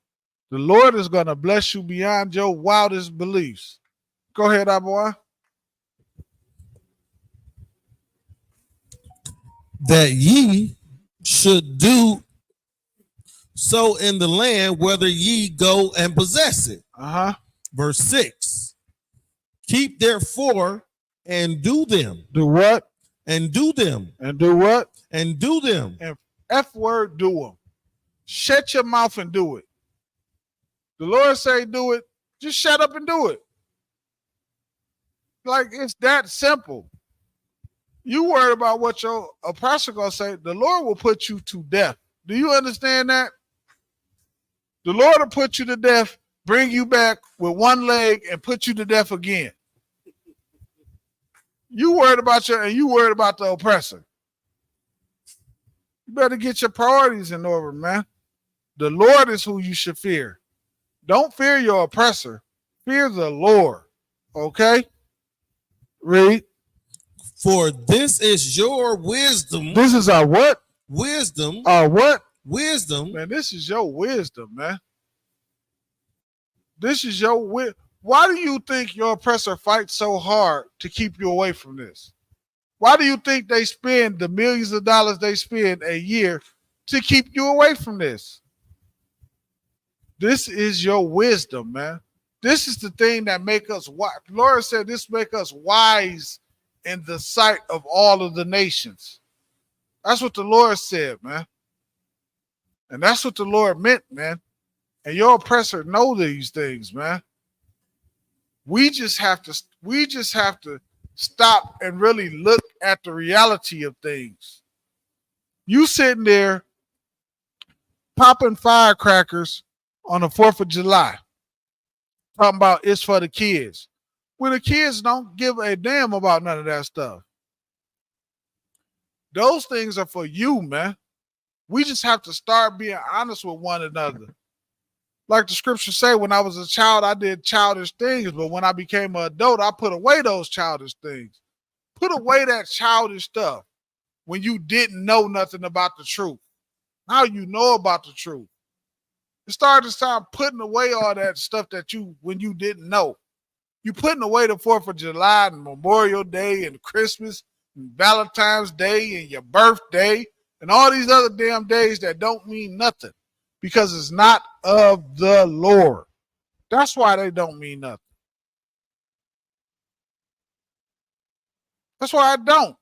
[SPEAKER 10] the Lord is going to bless you beyond your wildest beliefs. Go ahead, Abu.
[SPEAKER 11] That ye should do so in the land whether ye go and possess it. Verse 6. Keep therefore and do them.
[SPEAKER 10] Do what?
[SPEAKER 11] And do them.
[SPEAKER 10] And do what?
[SPEAKER 11] And do them.
[SPEAKER 10] And F word, do them. Shut your mouth and do it. The Lord say do it. Just shut up and do it. Like, it's that simple. You worried about what your oppressor gonna say. The Lord will put you to death. Do you understand that? The Lord will put you to death, bring you back with one leg, and put you to death again. You worried about the oppressor. You better get your priorities in order, man. The Lord is who you should fear. Don't fear your oppressor. Fear the Lord. Okay? Read.
[SPEAKER 11] For this is your wisdom.
[SPEAKER 10] This is our what?
[SPEAKER 11] Wisdom.
[SPEAKER 10] Our what?
[SPEAKER 11] Wisdom.
[SPEAKER 10] Man, this is your wisdom, man. This is your wisdom. Why do you think your oppressor fights so hard to keep you away from this? Why do you think they spend the millions of dollars they spend a year to keep you away from this? This is your wisdom, man. This is the thing that make us wise. Lord said this make us wise in the sight of all of the nations. That's what the Lord said, man. And that's what the Lord meant, man. And your oppressor know these things, man. We just have to stop and really look at the reality of things. You sitting there popping firecrackers on the 4th of July, talking about it's for the kids. when the kids don't give a damn about none of that stuff. Those things are for you, man. We just have to start being honest with one another. Like the scriptures say, when I was a child, I did childish things, but when I became an adult, I put away those childish things. Put away that childish stuff when you didn't know nothing about the truth. Now you know about the truth. You start to start putting away all that stuff that when you didn't know. You putting away the 4th of July and Memorial Day and Christmas and Valentine's Day and your birthday and all these other damn days that don't mean nothing because it's not of the Lord. That's why they don't mean nothing. That's why I don't.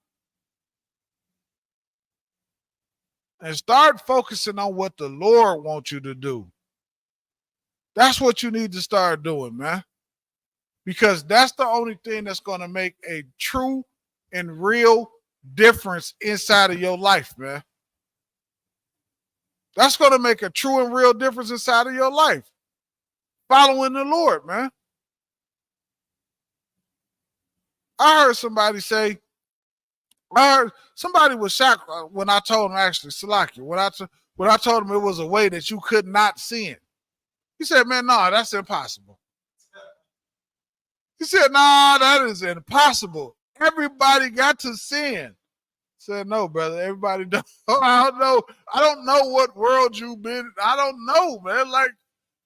[SPEAKER 10] And start focusing on what the Lord wants you to do. That's what you need to start doing, man. Because that's the only thing that's going to make a true and real difference inside of your life, man. That's going to make a true and real difference inside of your life. Following the Lord, man. I heard somebody say, somebody was shocked when I told him, actually, Salakia, when I told him it was a way that you could not sin. He said, man, no, that's impossible. He said, no, that is impossible. Everybody got to sin. I said, no, brother, everybody don't. I don't know what world you've been. I don't know, man. Like,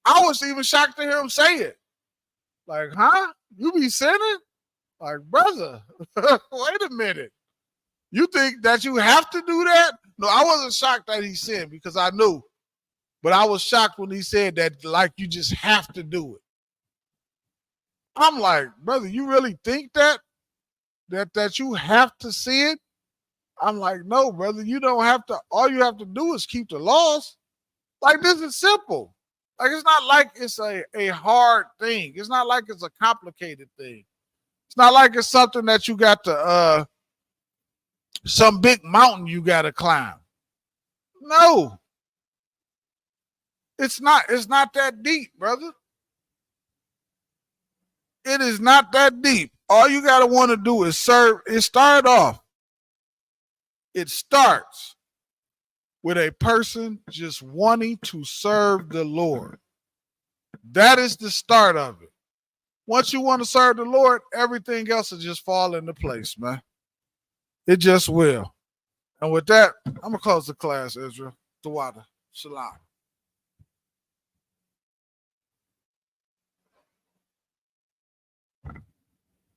[SPEAKER 10] I was even shocked to hear him say it. Like, huh? You be sinning? Like, brother, wait a minute. You think that you have to do that? No, I wasn't shocked that he sinned because I knew. But I was shocked when he said that, like, you just have to do it. I'm like, brother, you really think that you have to sin? I'm like, no, brother, you don't have to. All you have to do is keep the laws. Like, this is simple. Like, it's not like it's a hard thing. It's not like it's a complicated thing. It's not like it's something that you got to, some big mountain you got to climb. No. It's not that deep, brother. It is not that deep. All you got to want to do is serve. It starts with a person just wanting to serve the Lord. That is the start of it. Once you want to serve the Lord, everything else will just fall into place, man. It just will. And with that, I'm going to close the class, Israel. Tawada. Shalom.